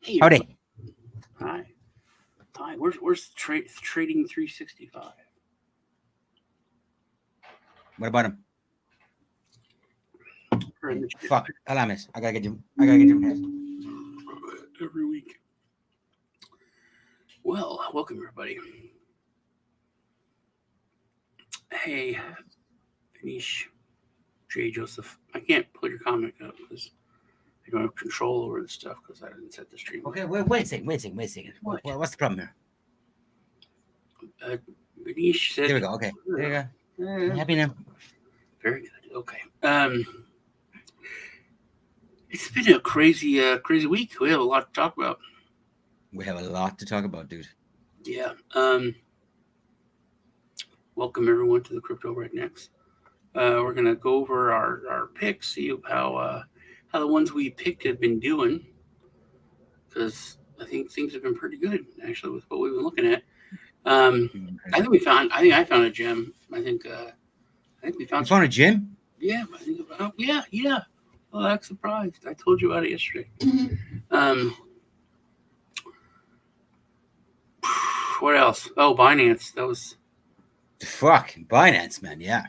Hey, Howdy. hi. Hi. Where's trading 365? What about him? We're in Hey, the chat fuck. Allow me. I gotta get you. I gotta get you. every week. Well, welcome everybody. Hey, Anish, J. Joseph. I can't pull your comment up because I don't have control over the stuff because I didn't set the stream. Okay, wait a second. What? What's the problem here? Anish said. There we go. Okay. There you go. I'm happy now. Very good. Okay. It's been a crazy week. We have a lot to talk about. We have a lot to talk about, dude. Yeah. Welcome everyone to the Crypto Rednecks. We're gonna go over our picks, see how the ones we picked have been doing, because I think things have been pretty good actually with what we've been looking at. I think I found a gem. I think we found. You found a gym? Yeah, I think yeah. Well, I'm surprised. I told you about it yesterday. What else? Oh, Binance. That was Fuck, Binance, man. Yeah.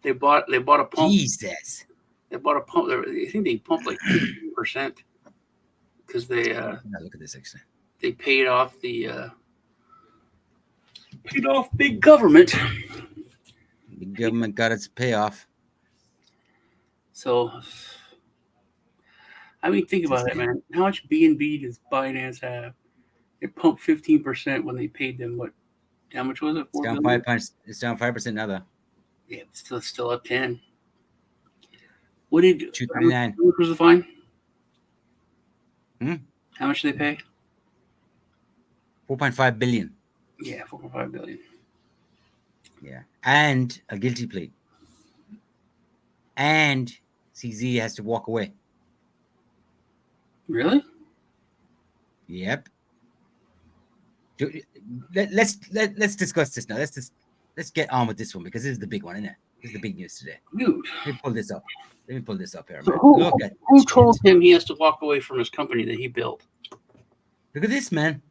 they bought a pump. Jesus. They bought a pump. I think they pumped like 15% because they Now look at this actually. they paid off big government. The government got its payoff. So, I mean, think about that, man. How much BNB does Binance have? They pumped 15% when they paid them what? How much was it? It's down 5 points. It's down 5% now, though. Yeah, it's still up 10. What did 239? How much was the fine? Hmm? How much did they pay? 4.5 billion. Yeah, 4.5 billion. Yeah, and a guilty plea. And CZ has to walk away. Really? Yep. Let's discuss this now. Let's get on with this one because this is the big one, isn't it? This is the big news today. Dude. Let me pull this up. Here, So man. who told him he has to walk away from his company that he built? Look at this, man.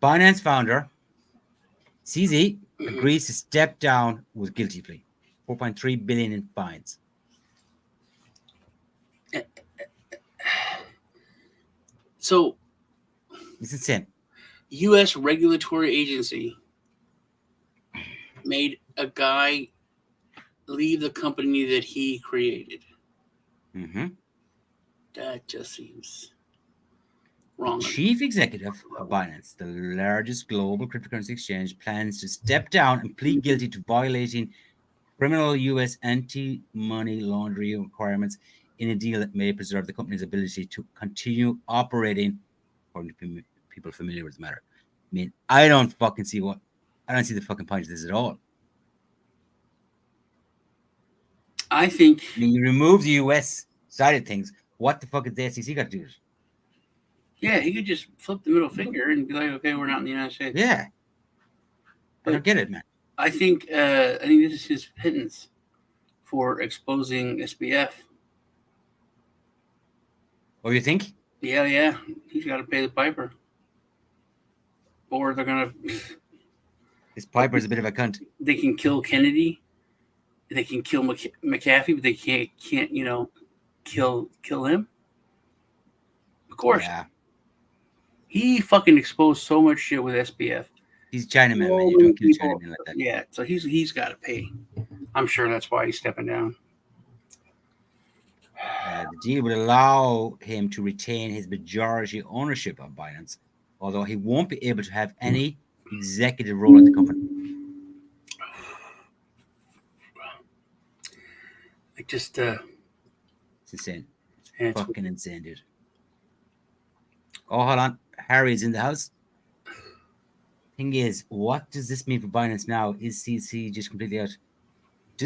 Binance founder CZ agrees to step down with guilty plea. 4.3 billion in fines. So It's insane. U.S. regulatory agency made a guy leave the company that he created. Mm-hmm. That just seems wrong. The chief executive of Binance, the largest global cryptocurrency exchange, plans to step down and plead guilty to violating criminal U.S. anti-money laundering requirements in a deal that may preserve the company's ability to continue operating, according to people familiar with the matter. I mean, I don't see the fucking point of this at all. I think. I mean, you remove the U.S. side of things. What the fuck is the SEC got to do with it? Yeah, he could just flip the middle finger and be like, "Okay, we're not in the United States." Yeah, I don't get it, man. I think this is his penance for exposing SBF. What do you think? Yeah, he's got to pay the piper, or they're gonna. This Piper's a bit of a cunt. They can kill Kennedy, they can kill McAfee, but they can't kill him. Of course. Yeah. He fucking exposed so much shit with SBF. He's Chinaman, man. You don't kill Chinaman like that. Yeah, so he's got to pay. I'm sure that's why he's stepping down. The deal would allow him to retain his majority ownership of Binance, although he won't be able to have any executive role at the company. It's insane. It's fucking insane, dude. Oh, hold on. Harry's in the house. Thing is, what does this mean for Binance now? Is CC just completely out? It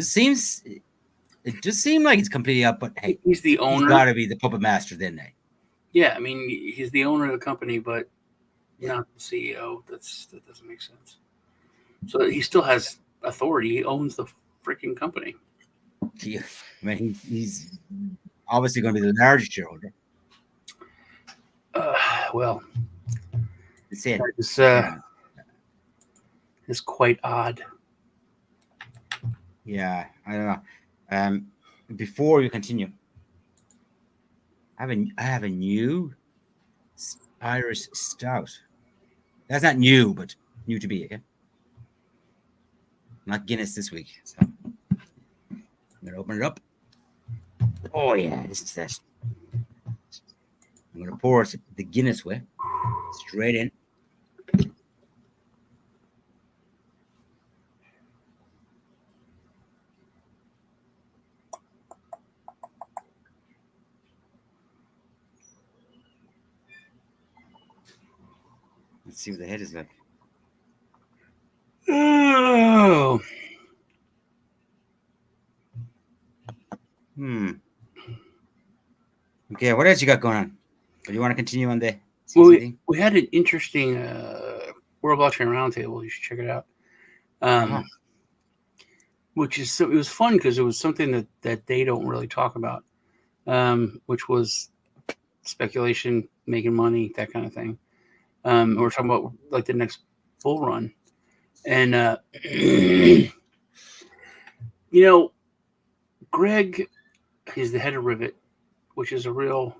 just seems like it's completely out, but hey, he's the owner. He's got to be the puppet master, then, eh? Yeah, I mean, he's the owner of the company, but not the CEO. That doesn't make sense. So he still has authority. He owns the freaking company. Yeah, I mean, he's obviously going to be the largest shareholder. Well, Say it. Is quite odd. Yeah, I don't know. Before you continue, I have a new Irish stout. That's not new, but new to be. Okay, not Guinness this week. So I'm gonna open it up. Oh yeah, this is that. I'm gonna pour it the Guinness way, straight in. Let's see what the head is like. Oh. Okay, what else you got going on? Do you want to continue on the CC Well, thing? we had an interesting World Blockchain Roundtable. You should check it out. Which is, it was fun because it was something that they don't really talk about, which was speculation, making money, that kind of thing. We're talking about like the next bull run, and you know, Greg, he's the head of Rivet, which is a real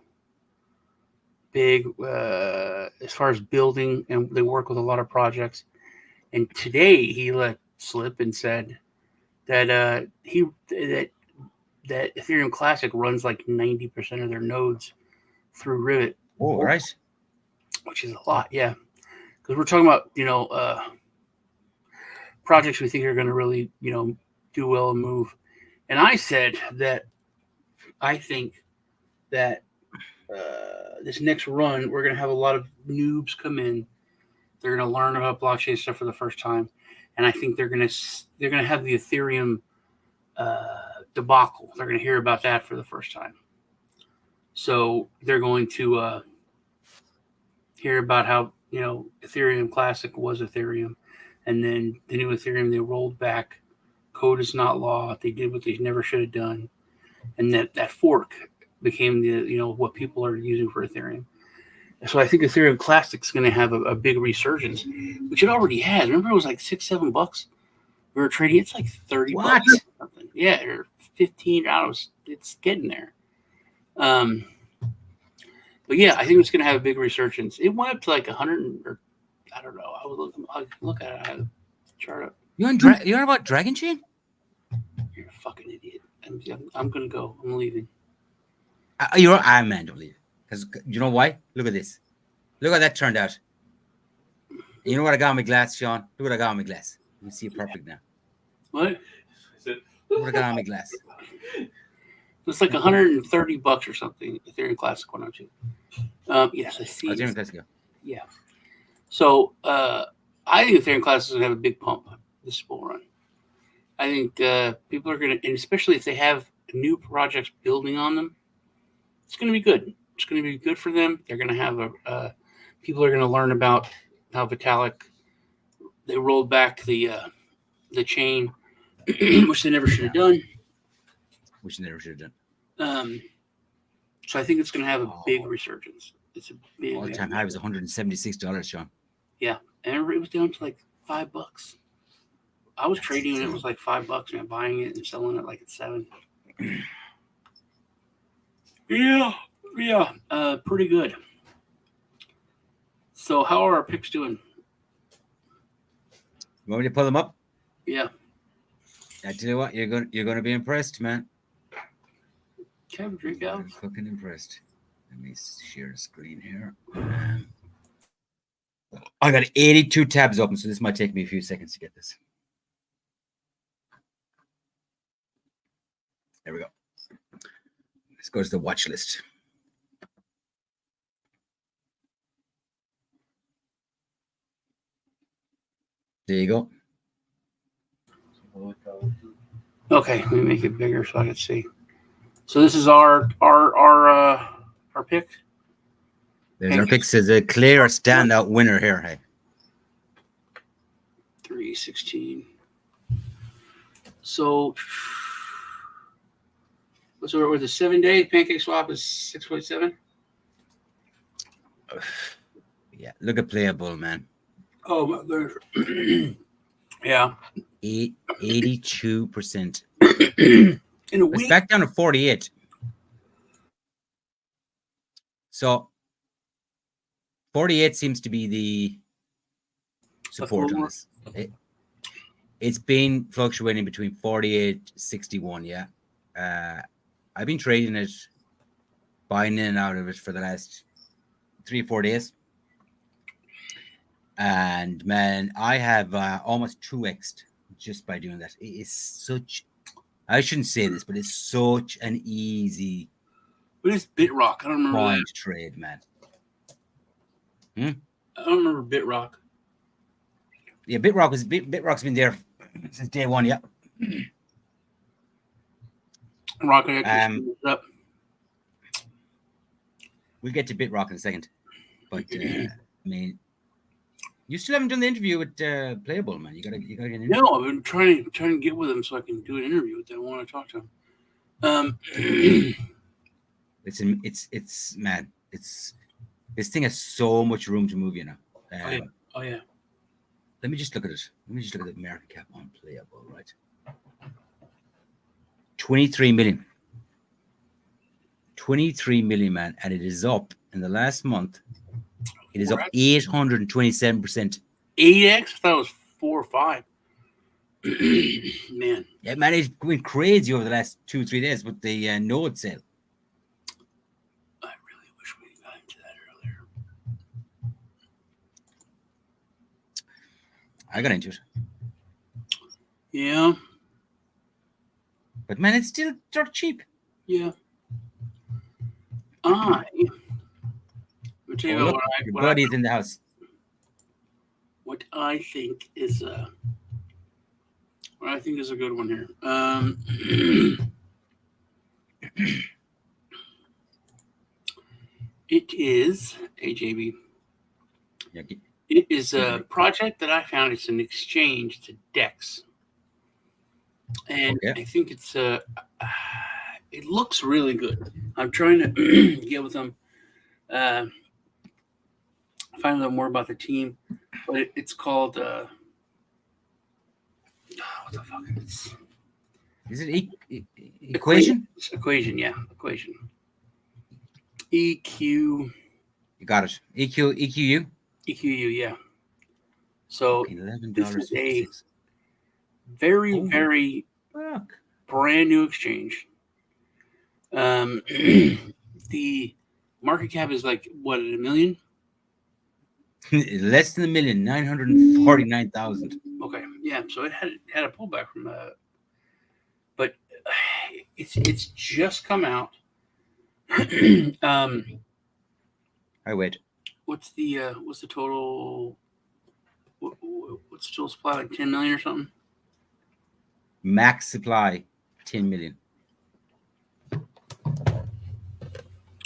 big as far as building, and they work with a lot of projects. And today he let slip and said that that Ethereum Classic runs like 90% of their nodes through Rivet. Oh, right. Which is a lot, yeah. Because we're talking about projects we think are going to really do well and move. And I said that I think that this next run we're going to have a lot of noobs come in. They're going to learn about blockchain stuff for the first time, and I think they're going to have the Ethereum debacle. They're going to hear about that for the first time. So they're going to hear about how Ethereum Classic was Ethereum, and then the new Ethereum they rolled back. Code is not law. They did what they never should have done, and that fork became the what people are using for Ethereum. So I think Ethereum Classic is going to have a big resurgence, which it already has. Remember, it was like $6-7. We were trading. It's like $30. What? Or something. Yeah, or $15. It's getting there. But yeah, I think it's going to have a big resurgence. It went up to like 100, or I don't know. I'll look at it. I have a chart up. You on about Dragon Chain? You're a fucking idiot. I'm going to go. I'm leaving. I man, don't leave. Because you know why? Look at this. Look how that turned out. And you know what I got on my glass, Sean? Look what I got on my glass. You can see it perfect now. What? Look what I got on my glass. It's like $130 or something. Ethereum Classic 102. Yes, I see. Ethereum Classic. Yeah. So I think Ethereum Classic is going to have a big pump this bull run. I think people are going to, and especially if they have new projects building on them, it's going to be good. It's going to be good for them. They're going to have people are going to learn about how Vitalik, they rolled back the chain, which they never should have done. Which they never should have done. So I think it's going to have a big resurgence. It's a big all-time high was $176, Sean. Yeah, and it was down to like $5. I was trading and it was like $5, man, buying it and selling it like at $7. Yeah, pretty good. So how are our picks doing? You want me to pull them up? Yeah. I tell you what, you're going to be impressed, man. Can I have a drink out? I'm fucking impressed. Let me share the screen here. I got 82 tabs open, so this might take me a few seconds to get this. There we go. Let's go to the watch list. There you go. Okay, let me make it bigger so I can see. So this is our pick. There's our pick. Says a clear standout winner here. Hey. 316. So what's over with the 7-day pancake swap is 6.7. Yeah, look at Playable, man. Oh my goodness. Yeah. 82%. In a It's week. back down to 48. So 48 seems to be the support on this. It's been fluctuating between 48 61. Yeah. I've been trading it, buying in and out of it for the last 3 or 4 days. And man, I have almost 2x'd just by doing that. It is such, I shouldn't say this, but it's such an easy What is BitRock? I don't remember coin that. to trade, man. I don't remember BitRock. Yeah, BitRock's been there since day one. Yeah. Rocket actually up. We'll get to BitRock in a second, but I mean, you still haven't done the interview with Playable, man. You gotta get an interview. No, I've been trying to get with him so I can do an interview with them. I want to talk to him. It's man. It's this thing has so much room to move. You know. Oh yeah. Let me just look at it. Let me just look at the market cap on Playable, right? 23 million. 23 million, man, and it is up in the last month. It is up 827%. 8x? I thought it was 4 or 5. Man. Yeah, man, it's been crazy over the last 2-3 days with the node sale. I really wish we got into that earlier. I got into it. Yeah. But man, it's still dirt cheap. Yeah. Let me tell you Look, your buddy's in the house. What I think is a good one here. It is AJB. Yeah, it is a project that I found. It's an exchange to DEX, and I think it's it looks really good. I'm trying to get with them, find a little more about the team, but it's called what the fuck is it equation? Equation, yeah, equation. EQ. You got it. EQU, yeah. So $11. This is a very brand new exchange. The market cap is like what, $1 million? Less than $1 million, 949,000. Okay, yeah. So it had a pullback from but it's just come out. I wait. What's the total? What's the total supply? Like 10 million or something? Max supply, 10 million.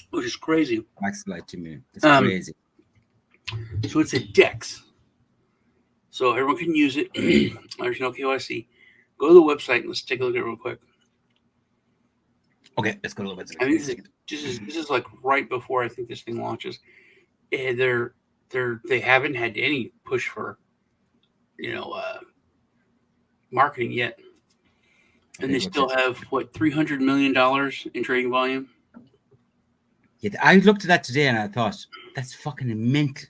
Which is crazy. Max supply, 10 million. It's crazy. So it's a DEX. So everyone can use it. There's no KYC. Go to the website and let's take a look at it real quick. Okay, let's go to the website. I mean, this is like right before I think this thing launches. And they haven't had any push for, marketing yet, and they still have what, $300 million in trading volume. Yeah, I looked at that today and I thought that's fucking immense.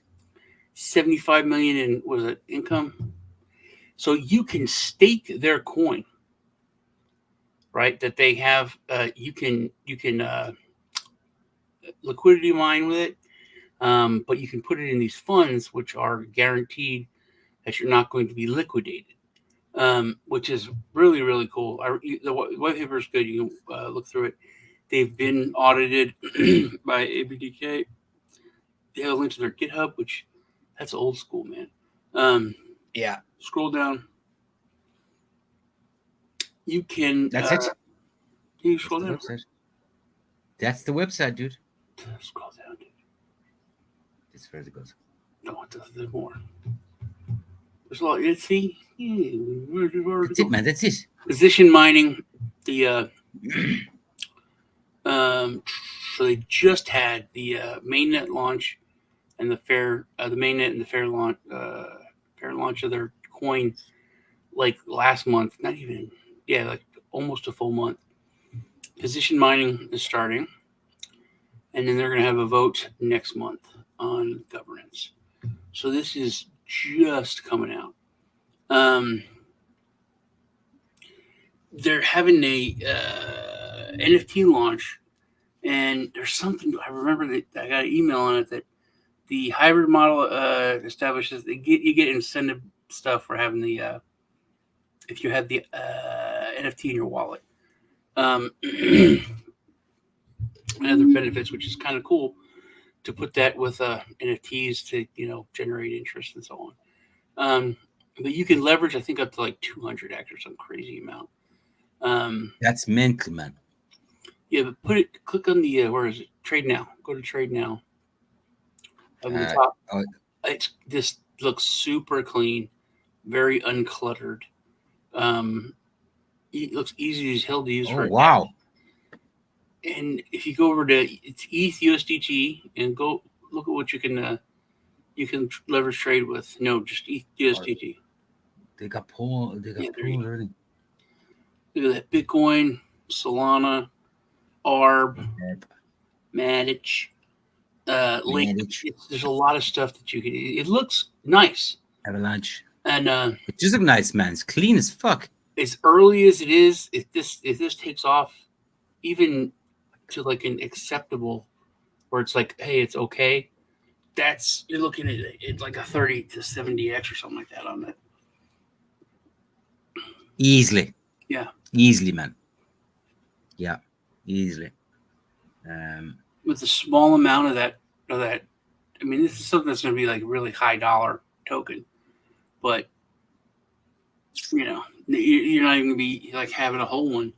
75 million in income. So you can stake their coin, right? That they have. You can liquidity mine with it, but you can put it in these funds, which are guaranteed that you're not going to be liquidated, which is really, really cool. The white paper is good. You can look through it. They've been audited by ABDK. They have a link to their GitHub, which that's old school, man. Yeah. Scroll down. You can. That's it. You scroll down. That's the website, dude. Scroll down, dude. As far as it goes. No, there's more. There's a lot. See, that's it, man. That's it. Position mining. The so they just had the mainnet launch and the mainnet and the fair launch of their coin like last month. Not even, yeah, like almost a full month. Position mining is starting, and then they're going to have a vote next month on governance. So this is just coming out. They're having a NFT launch, and there's something I remember that I got an email on it that the hybrid model establishes you get incentive stuff for having the if you have the NFT in your wallet. And other benefits, which is kind of cool to put that with NFTs to generate interest and so on. But you can leverage, I think, up to like 200x or some crazy amount. That's mental, man. Yeah, but click on the where is it? Trade now. Go to trade now. Up at the top. Oh, This looks super clean, very uncluttered. Um, it looks easy as hell to use oh for. wow. And if you go over to it's ETH USDT and go look at what you can leverage trade with. No, just ETH USDT. They got pulled. They got Yeah, there you pulled go. early. Look at that: Bitcoin, Solana, ARB, Matic, Link. Manage There's a lot of stuff that you can. It looks nice, Avalanche. and It just look nice, man. It's clean as fuck. as early as it is, if this takes off, even to like an acceptable, where it's like, hey, it's okay. That's you're looking at it like a 30 to 70x or something like that on that. Easily. Yeah. Easily, man. Yeah. Easily. With a small amount of that, I mean, this is something that's going to be like a really high dollar token, but you're not even going to be like having a whole one,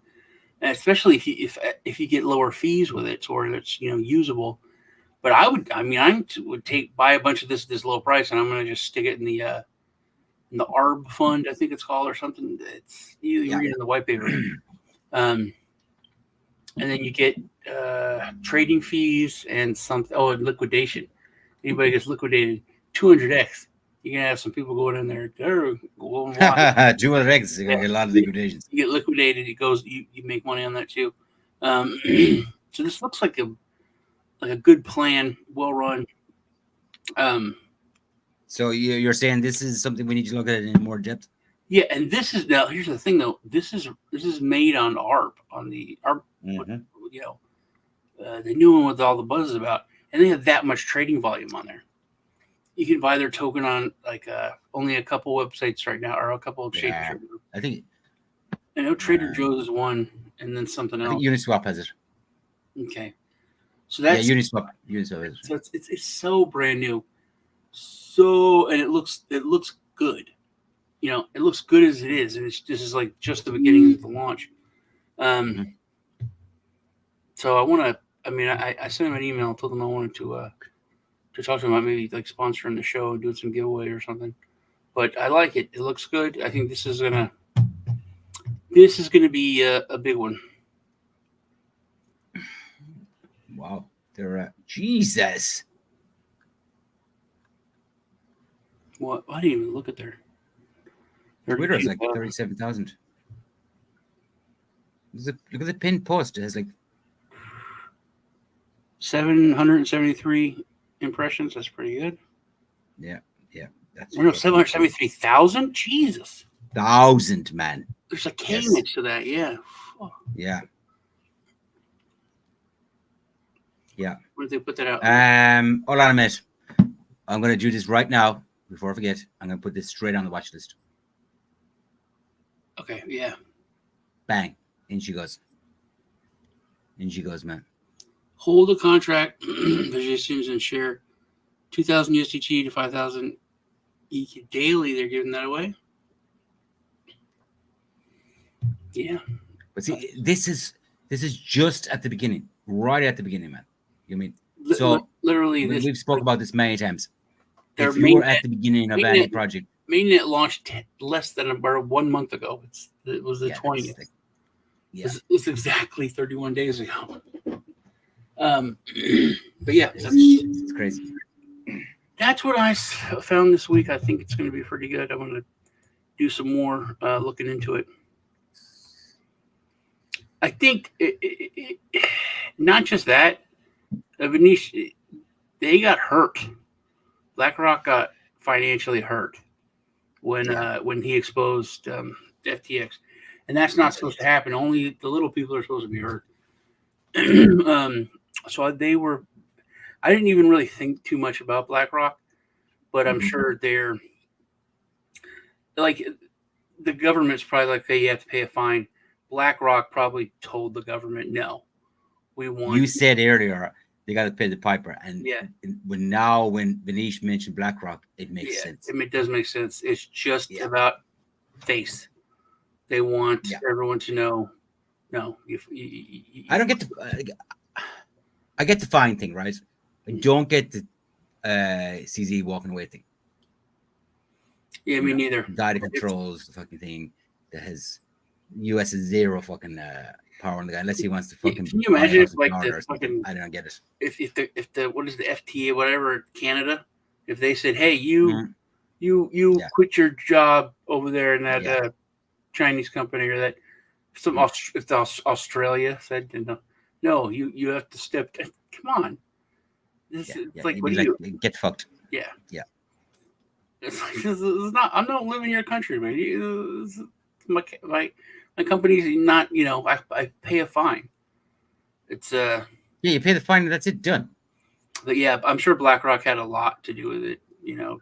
and especially if you get lower fees with it, or it's usable. But I would buy a bunch of this at this low price, and I'm going to just stick it in the ARB fund, I think it's called, or something. It's you read in the white paper. And then you get trading fees and and liquidation. Anybody gets liquidated 200x, you're gonna have some people going in there. Jewel Rex, you get a lot of liquidations. You get liquidated. It goes. You make money on that too. So this looks like a good plan, well run. So you're saying this is something we need to look at in more depth? Yeah, and this is now. Here's the thing, though. This is made on ARP Mm-hmm. the new one with all the buzz about, and they have that much trading volume on there. You can buy their token on like only a couple websites right now, or a couple exchanges. Yeah, right now. I think I know Trader Joe's is one, and then something else. I think Uniswap has it. Okay, so that's Uniswap has it. So it's so brand new, so and it looks good. It looks good as it is, and this is like just the beginning of the launch. So I want to. I mean, I sent him an email, told him I wanted to talk to him about maybe like sponsoring the show and doing some giveaway or something. But I like it. It looks good. I think this is gonna be a big one. Wow, they're Jesus. What? I didn't even look at their Twitter is like 37,000. Look at the pinned post. It has like 773 impressions. That's pretty good. Yeah. That's 773,000. Jesus. 1,000, man. There's a K next to that. Yeah. Yeah. Where did they put that out? Hold on a minute. I'm going to do this right now before I forget. I'm going to put this straight on the watch list. Okay. Yeah. Bang. In she goes. Man. Hold a contract, positions, and share 2,000 USDT to 5,000 ETH daily. They're giving that away. Yeah. But see, this is just at the beginning, right at the beginning, man. You mean so? Literally, we've spoke about this many times. If you're at the beginning of any project, mainnet launched less than about 1 month ago. It was the 20th. It's exactly 31 days ago. But yeah, it's crazy. that's what I found this week. I think it's going to be pretty good. I'm going to do some more looking into it. I think not just that. Venice, they got hurt. BlackRock got financially hurt when he exposed FTX, and that's not supposed to happen. Only the little people are supposed to be hurt. So they were. I didn't even really think too much about BlackRock, but I'm sure they're like the government's probably like, hey, you have to pay a fine. BlackRock probably told the government, no, we want. You said earlier they got to pay the piper, and Yeah. when Vanish mentioned BlackRock, it makes sense. It does make sense. It's just about face. They want everyone to know. No, I don't get the. I get the fine thing, right? I don't get the CZ walking away thing. Yeah, me neither. Guy that controls the fucking thing that has US has zero fucking power on the guy unless he wants to fucking. Can you imagine if like the fucking? I don't get it. If the what is the FTA whatever Canada? If they said, hey, you quit your job over there in that Chinese company or that if Australia said no, you have to step. Come on. It's like what do you get fucked? Yeah. It's like this is not. I'm not living in your country, man. My company's not. I pay a fine. It's you pay the fine and that's it, done. But yeah, I'm sure BlackRock had a lot to do with it.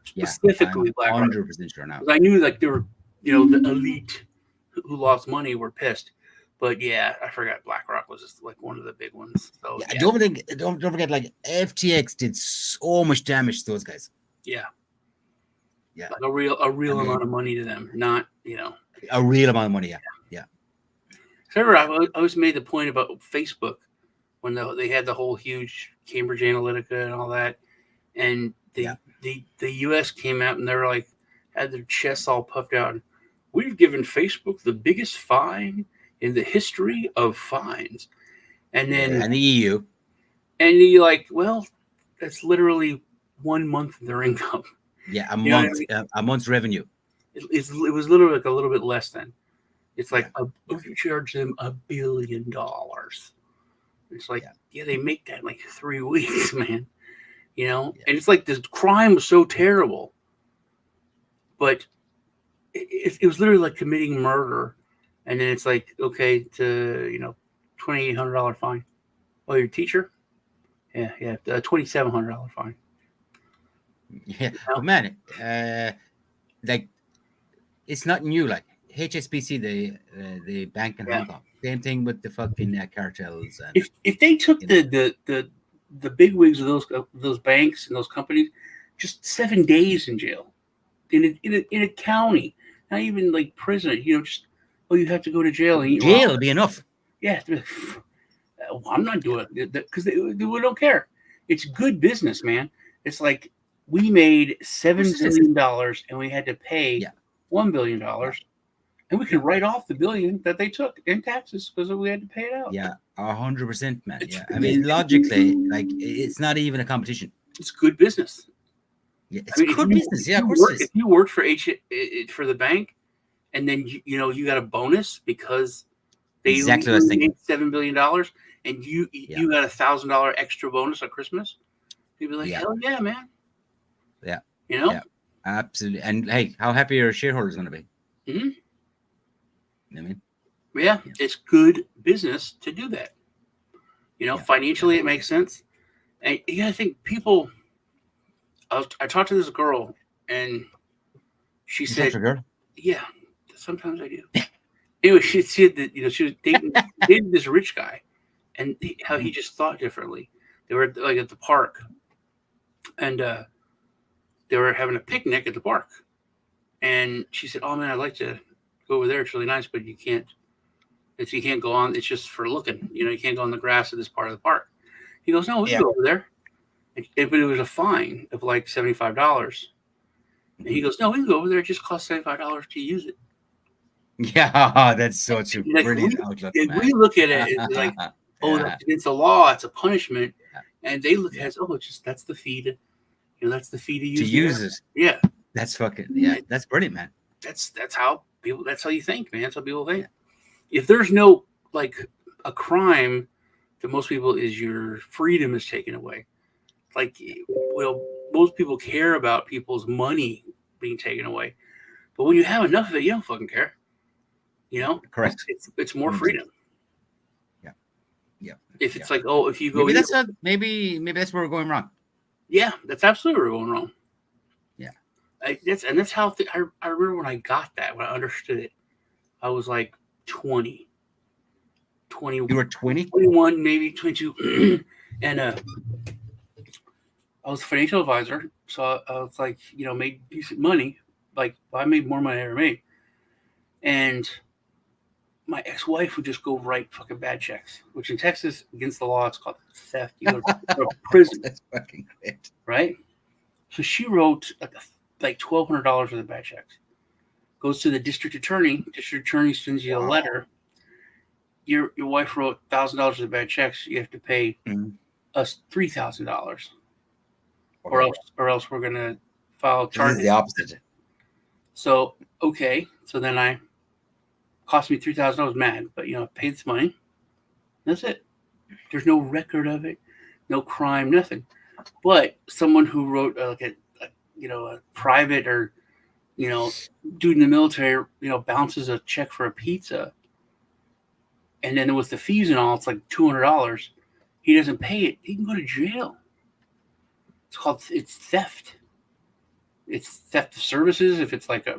Specifically BlackRock. 100% sure now. I knew like there were the elite who lost money were pissed. But yeah, I forgot BlackRock was just like one of the big ones. So don't forget, like FTX did so much damage to those guys. Yeah, like a real amount of money to them, not a real amount of money. Yeah. Remember, I always made the point about Facebook when they had the whole huge Cambridge Analytica and all that, and the U.S. came out and they were like had their chests all puffed out. We've given Facebook the biggest fine in the history of fines, and then and the EU, and you're like, well, that's literally 1 month of their income. Yeah, a month's revenue. It was literally like a little bit less than. It's like you charge them $1 billion. It's like they make that in like 3 weeks, man. And it's like this crime was so terrible, but it was literally like committing murder. And then it's like, okay, to $2,800 fine. Oh, your teacher? Yeah, $2,700 fine. Yeah, but man, like it's not new. Like HSBC, the bank in Hong Kong, same thing with the fucking cartels. And, if they took the big wigs of those banks and those companies, just 7 days in jail, in a county, not even like prison. Just. Oh, you have to go to jail. And jail will be enough. Yeah. I'm not doing it because they don't care. It's good business, man. It's like we made $7 billion and we had to pay $1 billion. And we can write off the $1 billion that they took in taxes because we had to pay it out. Yeah, 100%, man. I mean, logically, like it's not even a competition. It's good business. Yeah, it's good business. Yeah, of course it is. If you worked for the bank, and then you got a bonus because they made $7 billion, and you got $1,000 extra bonus on Christmas. You'd be like, hell yeah, man. Yeah. Yeah, absolutely. And hey, how happy are shareholders going to be? Mm-hmm. You know what I mean? Yeah, it's good business to do that. Financially it makes sense, and you gotta think people. I talked to this girl, and she said, "Yeah." Sometimes I do. Anyway, she said that she was dating this rich guy, and how he just thought differently. They were like at the park, and they were having a picnic at the park, and she said, "Oh man, I'd like to go over there. It's really nice, but you can't. You can't go on. It's just for looking. You can't go on the grass of this part of the park." He goes, "No, we can go over there," but it was a fine of like $75. And he goes, "No, we can go over there. It just costs $75 to use it." Yeah, that's such a brilliant outlook. We look at it it's like, it's a law, it's a punishment, and they look at it as, that's the fee That's the fee to To use the use air. it. Yeah, That's fucking yeah. That's brilliant, man. that's how people. That's how you think, man. That's how people think. Yeah. If there's no like a crime to most people is your freedom is taken away. Like, well, most people care about people's money being taken away, but when you have enough of it, you don't fucking care. Correct. It's more 100%. freedom. Yeah. Yeah. If Yeah. it's like, oh, if you go Maybe here, that's not. Maybe that's where we're going wrong. yeah, that's absolutely where we're going wrong. Yeah. That's how I remember when I got that, when I understood it. I was like 20, 20, You were 20. 21, maybe 22, and I was a financial advisor, so I was like, made decent money. Like I made more money than I ever made, and my ex-wife would just go write fucking bad checks, which in Texas against the law it's called theft. You go to prison, That's fucking great. right? So she wrote like $1,200 worth of bad checks. Goes to the district attorney. District attorney sends you a letter. Your wife wrote $1,000 of bad checks. You have to pay us $3,000, Okay. or else we're gonna file So this is charges. the opposite. So okay, so then I cost me $3,000. I was mad, but I paid this money. That's it. There's no record of it, no crime, nothing. But someone who wrote like a private or dude in the military bounces a check for a pizza, and then with the fees and all, it's like $200. He doesn't pay it. He can go to jail. It's theft. It's theft of services if it's like a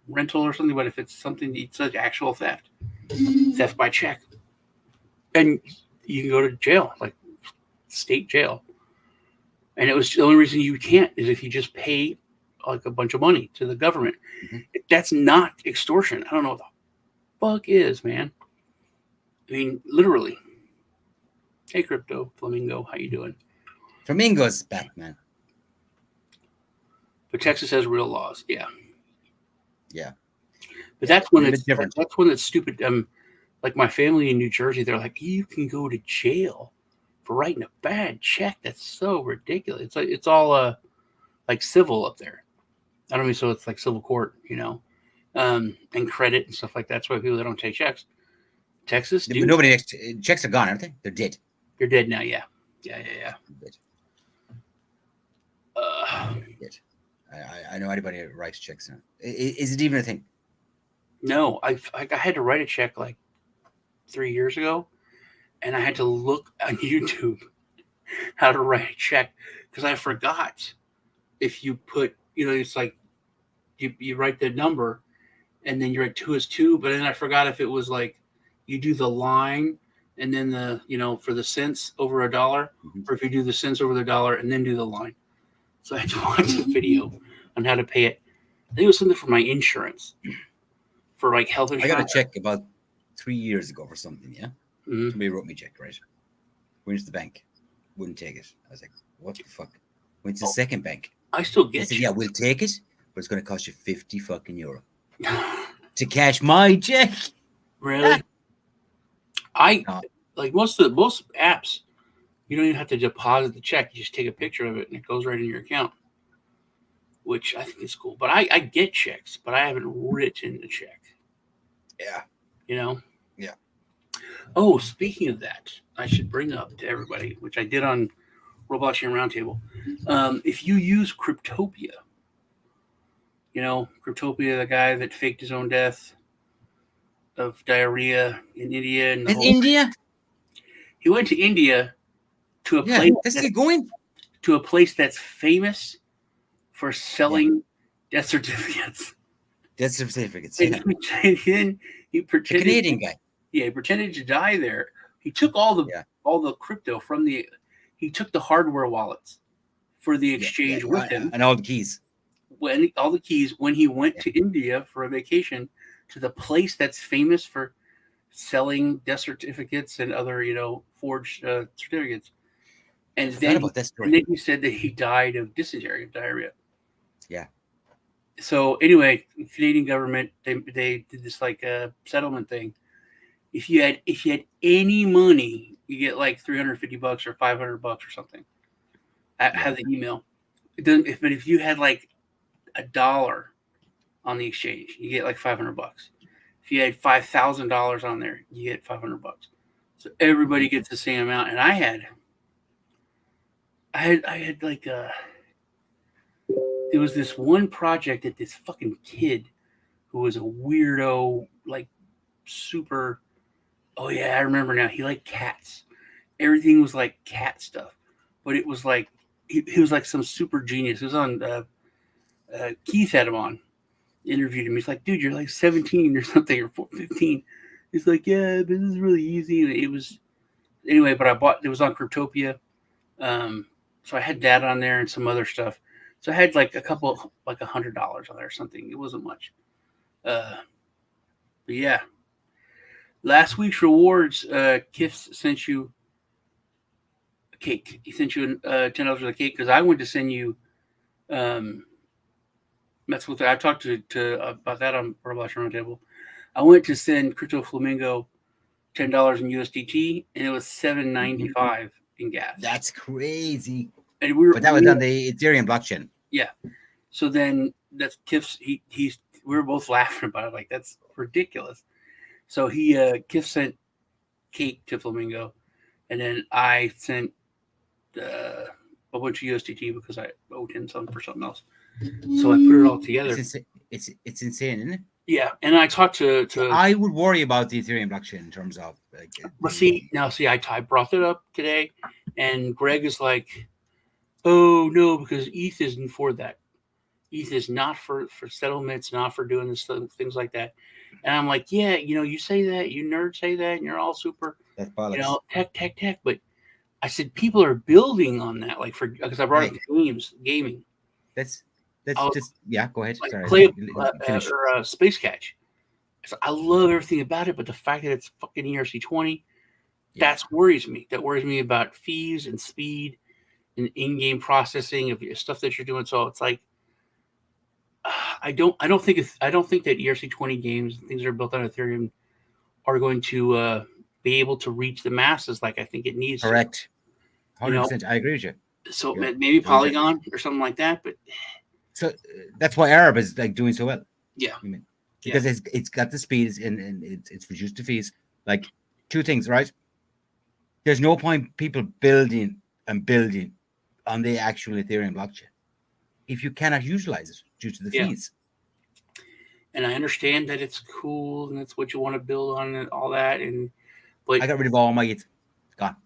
rental or something. But if it's something, it's like actual theft, theft by check, and you can go to jail, like state jail. And it was the only reason you can't is if you just pay like a bunch of money to the government. Mm-hmm. That's not extortion. I don't know what the fuck is, man. I mean, literally. Hey, Crypto Flamingo, how you doing? Flamingo's back, man. But Texas has real laws, yeah. Yeah. But that's when it's different. That's when it's stupid. Like my family in New Jersey, they're like, you can go to jail for writing a bad check. That's so ridiculous. It's all like civil up there. I don't mean so it's like civil court, and credit and stuff like that. That's why people that don't take checks. Texas, dude, Nobody checks are gone, aren't they? They're dead. You're dead now. Yeah. Dead. Dead. I know anybody that writes checks now. Is it even a thing? No, I had to write a check like 3 years ago, and I had to look on YouTube how to write a check because I forgot. If you put, it's like you write the number, and then you write 2 as 2, but then I forgot if it was like you do the line and then for the cents over $1, or if you do the cents over the dollar and then do the line. So I had to watch the video on how to pay it. I think it was something for my insurance, for like health insurance. I got a check about 3 years ago for something. Yeah, somebody wrote me a check, right? Went to the bank, wouldn't take it. I was like, "What the fuck?" Went to the second bank. I still get. They said, "Yeah, we'll take it, but it's going to cost you 50 fucking euro to cash my check." Really? Like most apps, you don't even have to deposit the check. You just take a picture of it and it goes right in your account, which I think is cool. But I get checks, but I haven't written a check. Yeah. Yeah. Oh, speaking of that, I should bring up to everybody, which I did on Robloxian Roundtable. If you use Cryptopia, Cryptopia, the guy that faked his own death of diarrhea in India. And India? He went to India to a place. That's still going? To a place that's famous for selling death certificates. Death certificates, and then he pretended. The Canadian guy. Yeah, he pretended to die there. He took all the crypto from he took the hardware wallets for the exchange with him. And all the keys. When he went to India for a vacation to the place that's famous for selling death certificates and other, forged certificates. And then he said that he died of dysentery, of diarrhea. Yeah. So anyway, the Canadian government, they did this like a settlement thing. If you had any money, you get like $350 or $500 or something. I have the email. It doesn't. But if you had like $1 on the exchange, you get like $500. If you had $5,000 on there, you get $500. So everybody gets the same amount. And I had like there was this one project that this fucking kid who was a weirdo, like super. Oh yeah, I remember now. He liked cats. Everything was like cat stuff, but it was like he was like some super genius. It was on Keith had him on, interviewed him. He's like, dude, you're like 17 or something or 15. He's like, yeah, but this is really easy. And it was anyway. But I bought it was on Cryptopia, so I had that on there and some other stuff. So I had like a couple like $100 on there or something. It wasn't much. Uh, but yeah, last week's rewards, Kif sent you a cake. He sent you $10 worth of cake because I went to send you. Um, that's what I talked to about that on Roblox Roundtable. I went to send Crypto Flamingo $10 in USDT, and it was $7.95 in gas. That's crazy. And but that was on the Ethereum blockchain. Yeah. So then that's Kif's. He's we were both laughing about it, like that's ridiculous. So Kif sent cake to Flamingo, and then I sent a bunch of USDT because I owed him something for something else. So I put it all together. It's insane, isn't it? Yeah, and I talked to. I would worry about the Ethereum blockchain in terms of. Like, but I brought it up today, and Greg is like, "Oh no, because ETH isn't for that. ETH is not for settlements, not for doing this things like that." And I'm like, "Yeah, you say that, you nerds say that, and you're all super, tech. But I said people are building on that, like because I brought up gaming. That's just go ahead. Like Sorry, Space Catch. So I love everything about it, but the fact that it's fucking ERC20, that worries me. That worries me about fees and speed and in-game processing of stuff that you're doing. So it's like I don't think that ERC20 games, things that are built on Ethereum, are going to be able to reach the masses like I think it needs. Correct. 100%. I agree with you. So maybe Polygon or something like that, but so that's why Arab is like doing so well. Yeah, I mean, because it's got the speed and it's reduced the fees. Like two things, right? There's no point people building on the actual Ethereum blockchain if you cannot utilize it due to the fees. And I understand that it's cool and that's what you want to build on and all that. But I got rid of all my ETH. It's gone.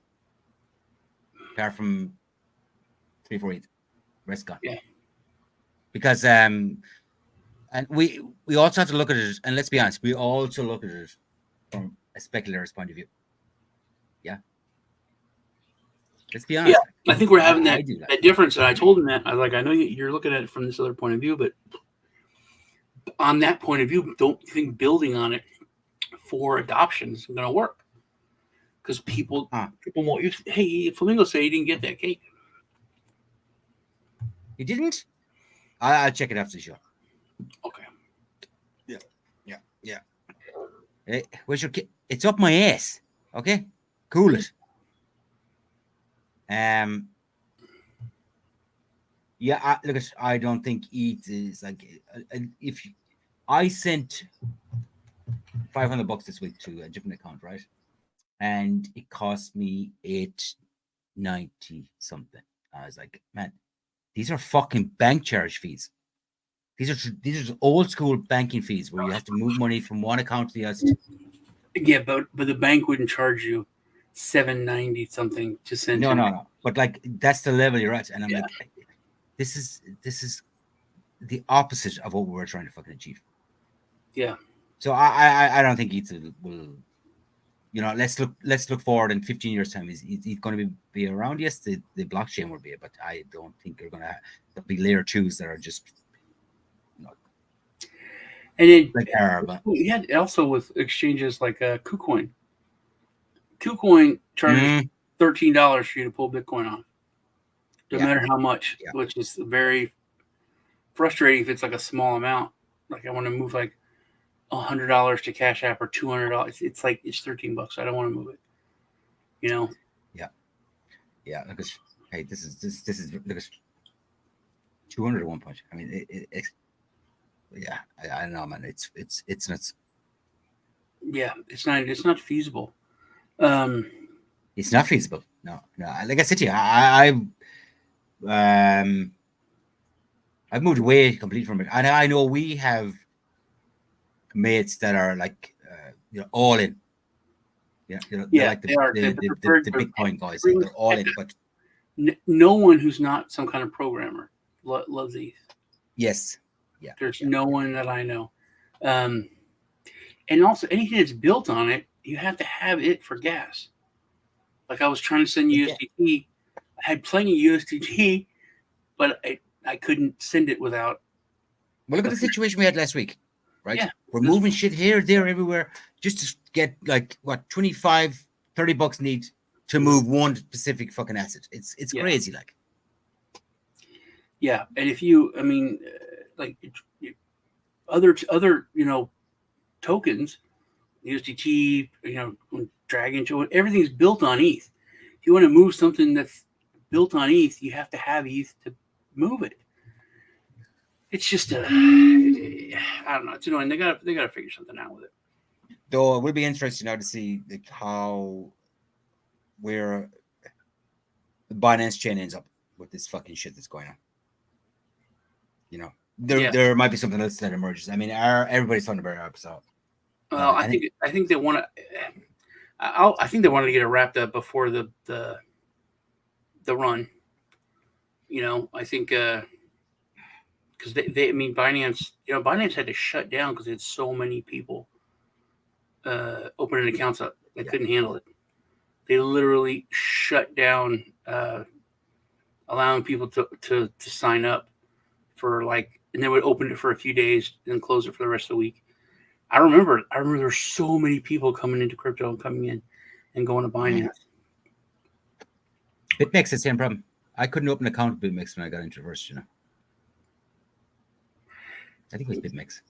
Apart from 348. Rest gone. Yeah. Because and we also have to look at it, and let's be honest, we also look at it from a speculator's point of view. Yeah. Let's be honest. Yeah, I think we're having that difference. And I told him that. I was like, I know you're looking at it from this other point of view, but on that point of view, don't think building on it for adoption is going to work. Because people won't use. Hey, Flamingo said he didn't get that cake. He didn't? I'll check it after the show. Okay. Yeah. Hey, where's your kid? It's up my ass. Okay, cool it. Yeah. Look, I don't think ETH is like if I sent $500 this week to a different account, right? And it cost me $8.90 something. I was like, man, these are fucking bank charge fees. These are old school banking fees where you have to move money from one account to the other. Yeah, but the bank wouldn't charge you $7.90 something to send. No. But like that's the level you're at, and I'm like, this is the opposite of what we're trying to fucking achieve. Yeah. So I don't think ETH will. Let's look forward in 15 years' time. Is it going to be around? Yes, the blockchain will be, but I don't think there'll be layer 2s that are just. And then we had also with exchanges like KuCoin. KuCoin charges $13 for you to pull Bitcoin off, no matter how much, which is very frustrating if it's like a small amount. Like I want to move like $100 to Cash App or $200. It's like it's $13. I don't want to move it. Yeah. Because hey, this is because 200 at one point. I mean, yeah, I don't know, man. It's nuts. Yeah, it's not feasible. Um, It's not feasible. No, no. Like I said to you, um, I've moved away completely from it, and I know we have mates that are like, all in. Yeah, they're yeah, like they are. the Bitcoin guys. Like Everything's they're all in. connected. But No one who's not some kind of programmer loves these. yes, yeah, There's yeah, no one that I know. Um, and also, anything that's built on it, you have to have it for gas. Like I was trying to send yeah. USDT. I had plenty of USDT, but I couldn't send it without Well, look at a the connection. situation we had last week, right? Yeah, We're this moving shit here, there, everywhere, just to get like what 25, $30 need to mhm. move one specific fucking asset. It's Yeah, crazy, like. yeah. And if you, I mean, like other tokens, USDT, Dragon, everything's built on ETH. If you want to move something that's built on ETH, you have to have ETH to move it. It's just I don't know. It's annoying. They gotta figure something out with it. Though it will be interesting now to see like how where the Binance chain ends up with this fucking shit that's going on. You know, Yeah. there might be something else that emerges. I mean, everybody's talking about it, so Well, I and think I think they want to. I think they wanted to get it wrapped up before the run. I think because I mean Binance, Binance had to shut down because it's so many people opening accounts up. They yeah, couldn't handle it. They literally shut down allowing people to sign up for and they would open it for a few days and close it for the rest of the week. I remember there's so many people coming into crypto and coming in and going to Binance. BitMEX the same problem. I couldn't open an account with BitMEX when I got into first. I think it was BitMEX.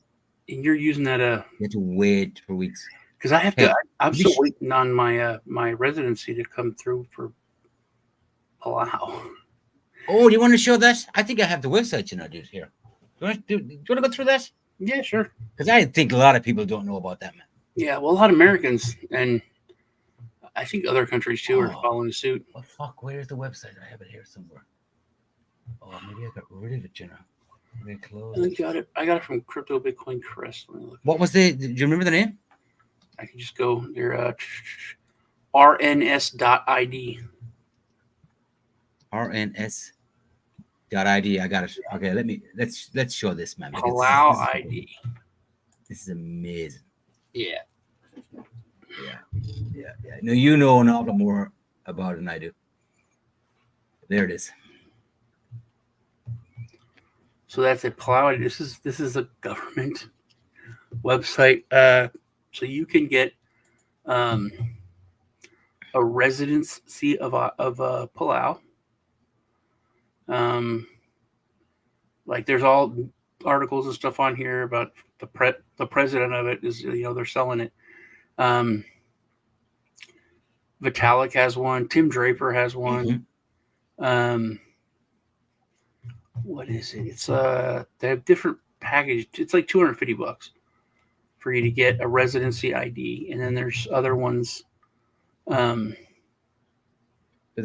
And you're using that You had to wait for weeks. because I have to. Hey, I'm still waiting on my residency to come through for Palau. Oh, do you want to show that? I think I have the website, dude. Here, do you want to go through that? Yeah, sure. Because I think a lot of people don't know about that, man. Yeah, well, a lot of Americans and I think other countries too are Oh, following suit. well, fuck. Where's the website? I have it here somewhere. Oh, maybe I got rid of it, Maybe I closed it. I got it from Crypto Bitcoin Crest. What was the? Do you remember the name? I can just go there. RNS.id. RNS.id. I got it. Okay, let's show this, man. Palau ID. This is amazing. Yeah. Yeah. No, you know an awful more about it than I do. There it is. So that's a Palau. This is a government website. So you can get a residency of Palau. Like there's all articles and stuff on here about the president of it is they're selling it. Vitalik has one. Tim Draper has one. Mm-hmm. What is it? It's they have different package. It's like $250 for you to get a residency ID, and then there's other ones. The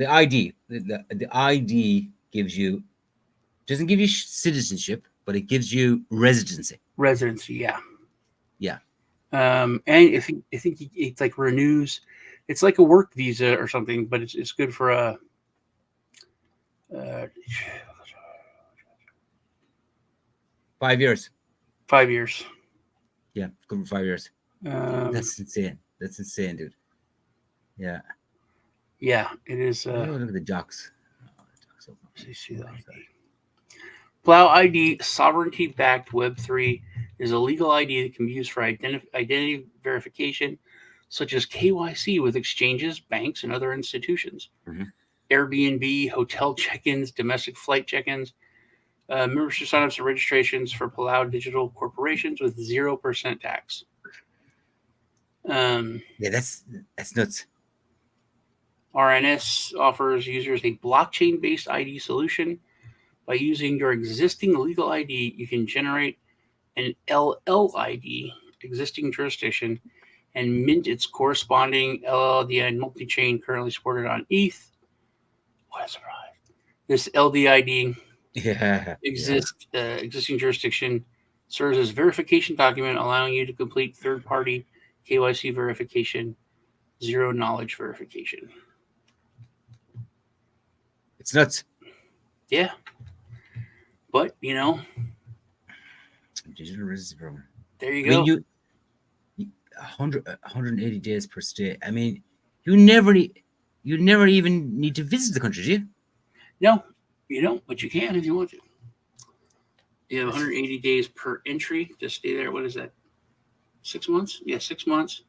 ID, the ID doesn't give you citizenship, but it gives you residency. Residency, yeah. Yeah. And I think it's like renews. It's like a work visa or something, but it's good for a. 5 years. 5 years. Yeah, good for 5 years. That's insane. That's insane, dude. Yeah. Yeah, it is. Look at the docs. See that. Plow ID, sovereignty-backed Web3, is a legal ID that can be used for identity verification, such as KYC with exchanges, banks, and other institutions. Mm-hmm. Airbnb, hotel check-ins, domestic flight check-ins, membership signups and registrations for Palau digital corporations with 0% tax. Yeah, that's nuts. RNS offers users a blockchain-based ID solution By using your existing legal ID, you can generate an LLID, existing jurisdiction, and mint its corresponding LLDI multi-chain currently supported on ETH. What a surprise! This LDID Yeah. existing jurisdiction serves as verification document, allowing you to complete third-party KYC verification, zero knowledge verification. It's nuts. Yeah, but Digital residency program. there you I mean, go. you 180 days per stay. I mean, you never even need to visit the country, do you? No, you don't, but you can if you want to. You have 180 days per entry to stay there. What is that? 6 months? Yeah, 6 months.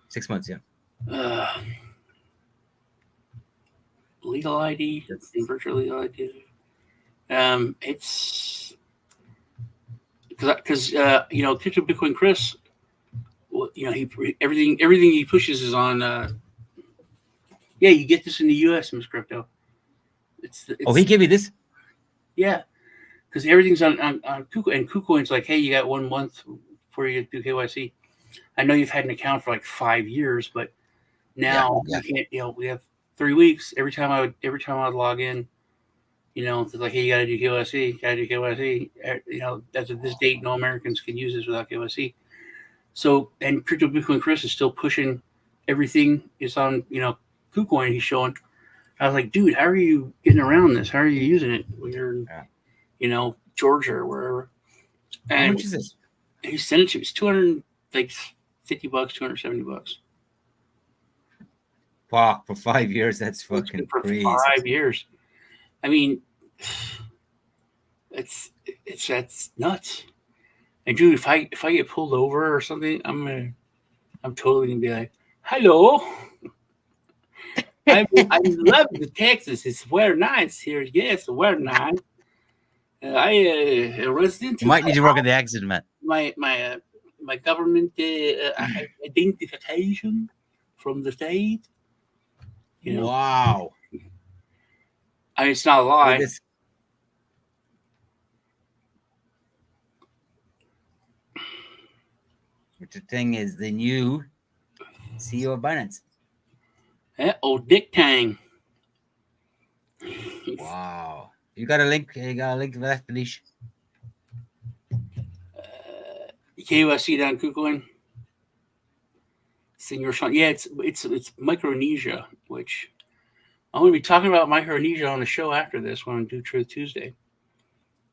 6 months, yeah. Legal ID That's and virtual legal ID. It's because Crypto Bitcoin Chris, well, he everything he pushes is on. Yeah, you get this in the U.S. Miss Crypto. oh, he gave you this? Yeah, because everything's on KuCoin, and KuCoin's like, hey, you got 1 month before you do KYC. I know you've had an account for like 5 years, but now Yeah. you can't. We have 3 weeks. Every time I would log in, it's like, hey, you got to do KYC, got to do KYC. That's at this date, no Americans can use this without KYC. So, and Crypto Bitcoin Chris is still pushing everything. It's on, KuCoin. He's showing. I was like, dude, how are you getting around this? How are you using it when you're in, Georgia or wherever? And how much is it? He sent it to me. It's $250, $270. Wow, for 5 years, that's fucking For crazy. 5 years. I mean, that's nuts. And dude, if I get pulled over or something, I'm totally gonna be like, hello. I love the Texas. It's very nice here. Yes, very nice. I a resident. You might need to work at the exit, man. My government identification from the state. Wow. It's not a lie. But the thing is, the new CEO of Binance. Old Dick Tang. Wow. You got a link? You got a link to that, Felicia? KYC down KuCoin. Senior Sean. Yeah, it's Micronesia, which I'm going to be talking about Micronesia on the show after this when I do Truth Tuesday.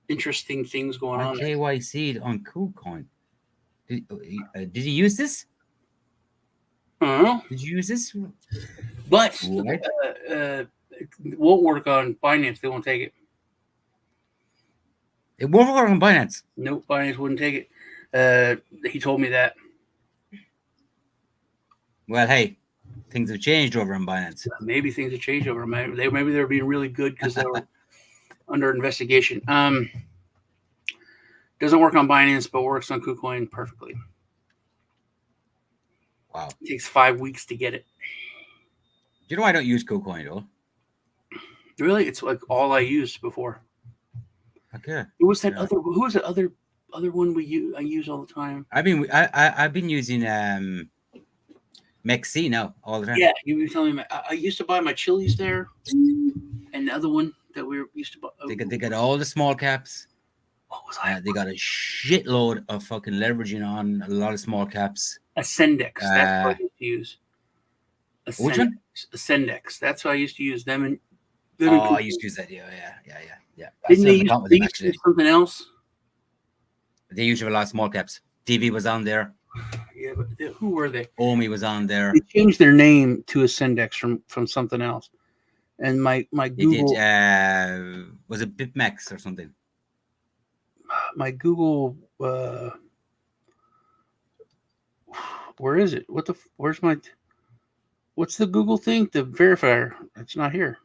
Interesting things going on. KYC on KuCoin. Did you use this? Did you use this? But it won't work on Binance. They won't take it. It won't work on Binance. Nope, Binance wouldn't take it. He told me that. Well, hey, things have changed over on Binance. Maybe things have changed over. Maybe they're being really good because they were under investigation. Doesn't work on Binance, but works on KuCoin perfectly. Wow. It takes 5 weeks to get it. Do you know I don't use KuCoin at all? Really? It's like all I used before. Okay. Who was that other one I use all the time? I've been using MEXC now all the time. Yeah, you were telling me. I used to buy my chilies there, and the other one that we used to buy. They got all the small caps. What was I? They got a shitload of fucking leveraging on a lot of small caps. Ascendex. That's what I used to use. Which one? Ascendex. That's what I used to use them. And I used to use that. Yeah. Didn't they use something else? They used to have a lot of small caps. DV was on there. Yeah, but who were they? Omi was on there. They changed their name to Ascendex from something else. And my Google was it BitMEX or something? My Google where is it? What's the Google thing? The verifier. It's not here.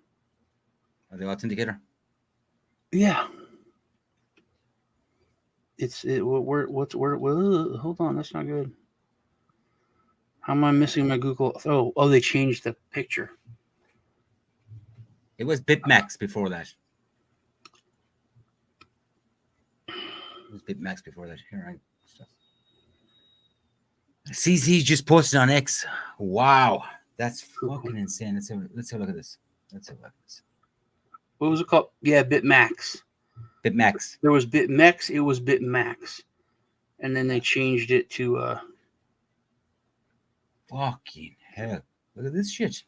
The authenticator. Yeah. Hold on, that's not good. How am I missing my Google? Oh, they changed the picture. It was BitMEX before that. It was BitMax before that. Here, right. CZ just posted on X. Wow, that's fucking insane. Let's have a look at this. Let's have a look at this. What was it called? Yeah, BitMax. BitMax. There was BitMex. It was BitMax, and then they changed it to. Fucking hell! Look at this shit.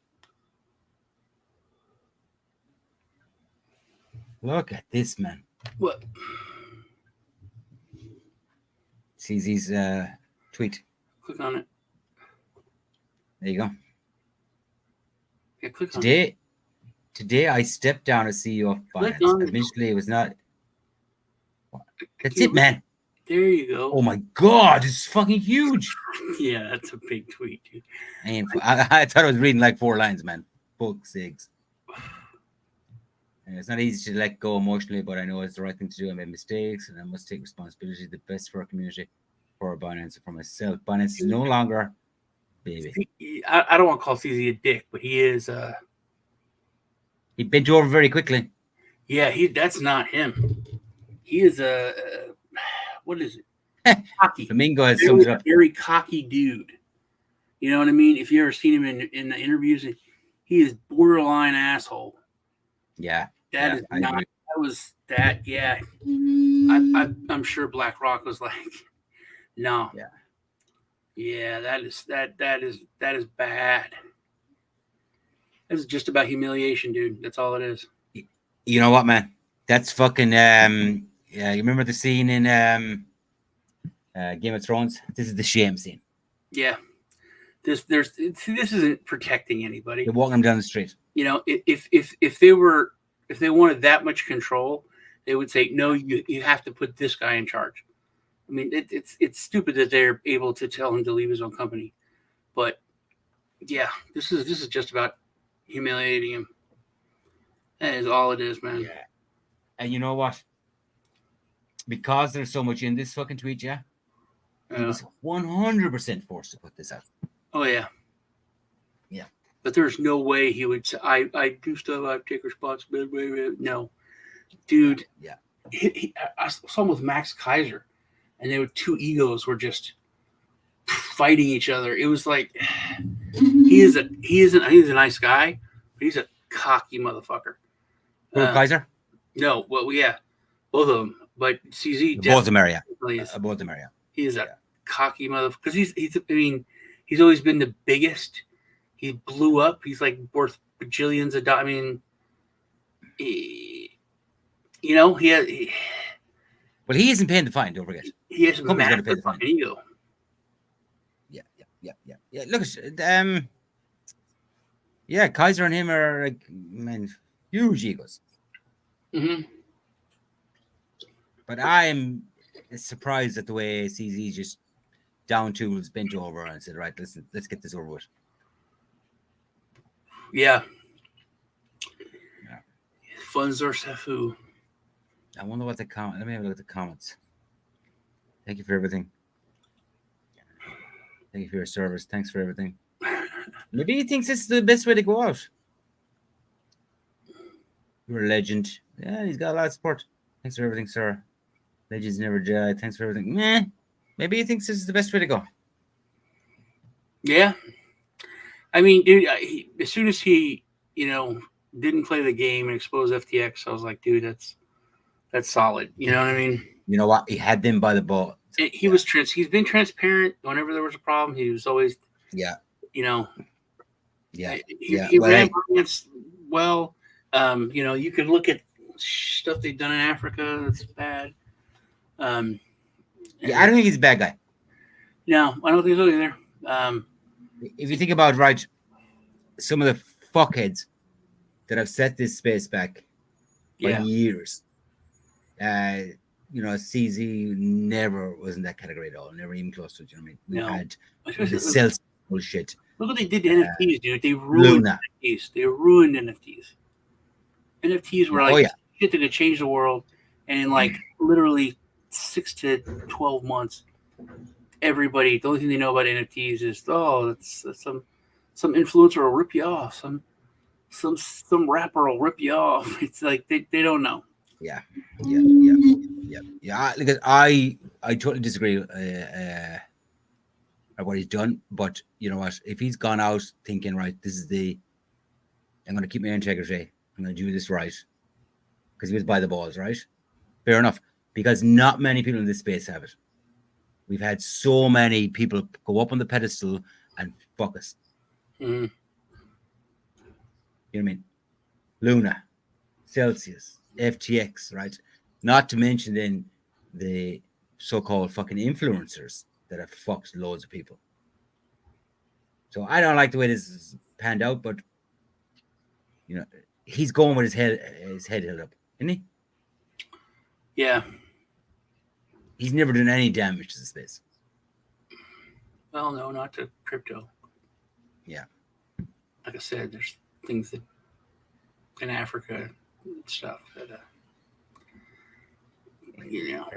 Look at this, man. What? CZ's tweet. Click on it. There you go. Yeah, click on it. Today I stepped down as CEO of Binance. Eventually, it was not. That's it, man. There you go. Oh my god, this is fucking huge. Yeah, that's a big tweet, dude. I thought I was reading like 4 lines, man. Fuck sakes. And it's not easy to let go emotionally, but I know it's the right thing to do. I made mistakes, and I must take responsibility. The best for our community, for our Binance, and for myself. Binance is no longer baby. I don't want to call CZ a dick, but he is. He bent over very quickly. Yeah, that's not him. He is what is it? Cocky. Flamingo has summed it up. Very cocky dude. You know what I mean? If you ever seen him in the interviews, he is borderline asshole. Yeah. That is not. Agree. That was that. Yeah. I'm sure BlackRock was like, no. Yeah. Yeah, that is bad. This is just about humiliation, dude. That's all it is. You know what, man? That's fucking yeah, you remember the scene in Game of Thrones? This is the shame scene. Yeah. This isn't protecting anybody. They're walking them down the street. You know, if they wanted that much control, they would say, no, you have to put this guy in charge. I mean, it's stupid that they're able to tell him to leave his own company. But yeah, this is just about humiliating him. That is all it is, man. Yeah. And you know what? Because there's so much in this fucking tweet, he was 100% forced to put this out. Oh yeah. Yeah. But there's no way he would say, I do stuff, I take responsibility. No. Dude. Yeah. I saw him with Max Kaiser, and they were two egos were just fighting each other. It was like he is a nice guy, but he's a cocky motherfucker. Kaiser? No, well, yeah, both of them. But CZ both them area. Both them area. He is a cocky motherfucker because he's. I mean, he's always been the biggest. He blew up. He's like worth bajillions of dollars. I mean, he. Well, he isn't paying the fine. Don't forget. He has a massive fucking ego. Yeah. Look, yeah, Kaiser and him are like, man, huge egos. Mm-hmm. But I am surprised at the way CZ just down tools, bent over, and said, "Right, let's get this over with." Yeah. Funds or Sefu. I wonder what the comment. Let me have a look at the comments. Thank you for everything. Thank you for your service. Thanks for everything. Maybe he thinks this is the best way to go out. You're a legend. Yeah, he's got a lot of support. Thanks for everything, sir. Legends never die. Thanks for everything. Maybe he thinks this is the best way to go. Yeah. I mean, dude, as soon as he, didn't play the game and expose FTX, I was like, dude, that's solid. You know what I mean? You know what? He had them by the ball. He's been transparent whenever there was a problem. He was always, He ran against well. You could look at stuff they've done in Africa. That's bad. I don't think he's a bad guy. No, I don't think so either. If you think about some of the fuckheads that have set this space back by years, CZ never was in that category at all. Never even close to it. You know what I mean? We had the sales bullshit. Look what they did to NFTs, dude. They ruined NFTs. They ruined NFTs. NFTs were shit that could change the world, and in literally 6 to 12 months, everybody. The only thing they know about NFTs is that's some influencer will rip you off. Some rapper will rip you off. It's like they don't know. Yeah. Because I totally disagree at what he's done. But you know what? If he's gone out thinking, right, I'm going to keep my integrity. I'm going to do this right because he was by the balls, right? Fair enough. Because not many people in this space have it. We've had so many people go up on the pedestal and fuck us. Mm. You know what I mean? Luna, Celsius, FTX, right? Not to mention then the so-called fucking influencers that have fucked loads of people. So I don't like the way this is panned out, but you know, he's going with his head held up, isn't he? Yeah. He's never done any damage to the space. Well, no, not to crypto. Yeah. Like I said, there's things that in Africa and stuff that you know.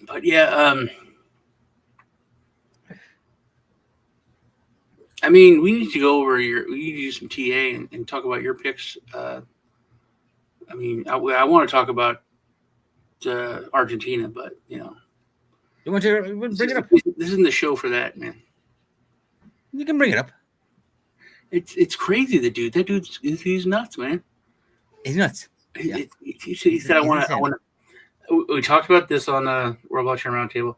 But yeah, I mean, we need to go over we need to do some TA and talk about your picks. I mean, I want to talk about Argentina, but you know, You want to bring it up? This isn't the show for that, man. You can bring it up. It's crazy. That dude's he's nuts, man. He's nuts. He said, I want to. We talked about this on World Blockchain Roundtable.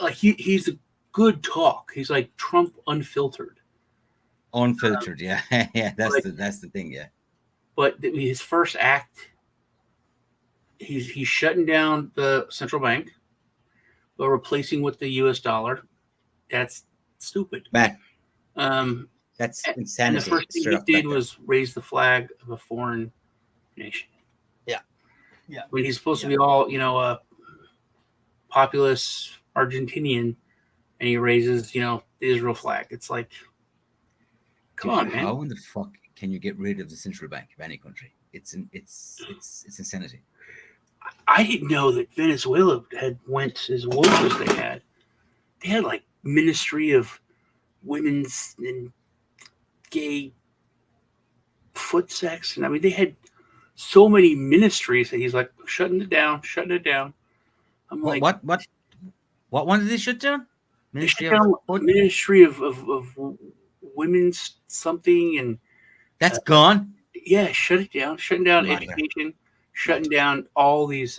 Like he's a good talk. He's like Trump unfiltered. Unfiltered, yeah, yeah. That's the thing, yeah. But his first act, he's shutting down the central bank, but replacing with the U.S. dollar. That's stupid, man. That's insanity. And the first thing he did was raise the flag of a foreign nation. Yeah. When he's supposed to be all, you know, populist Argentinian, and he raises, you know, the Israel flag. It's like, come on, man. How in the fuck can you get rid of the central bank of any country? It's insanity. I didn't know that Venezuela had went as woke as they had. They had like Ministry of Women's and Gay Foot Sex, and I mean they had so many ministries that he's like shutting it down. I'm like, what one did they shut down? Ministry of Women's something, and that's gone. Yeah, shutting down education, shutting down all these.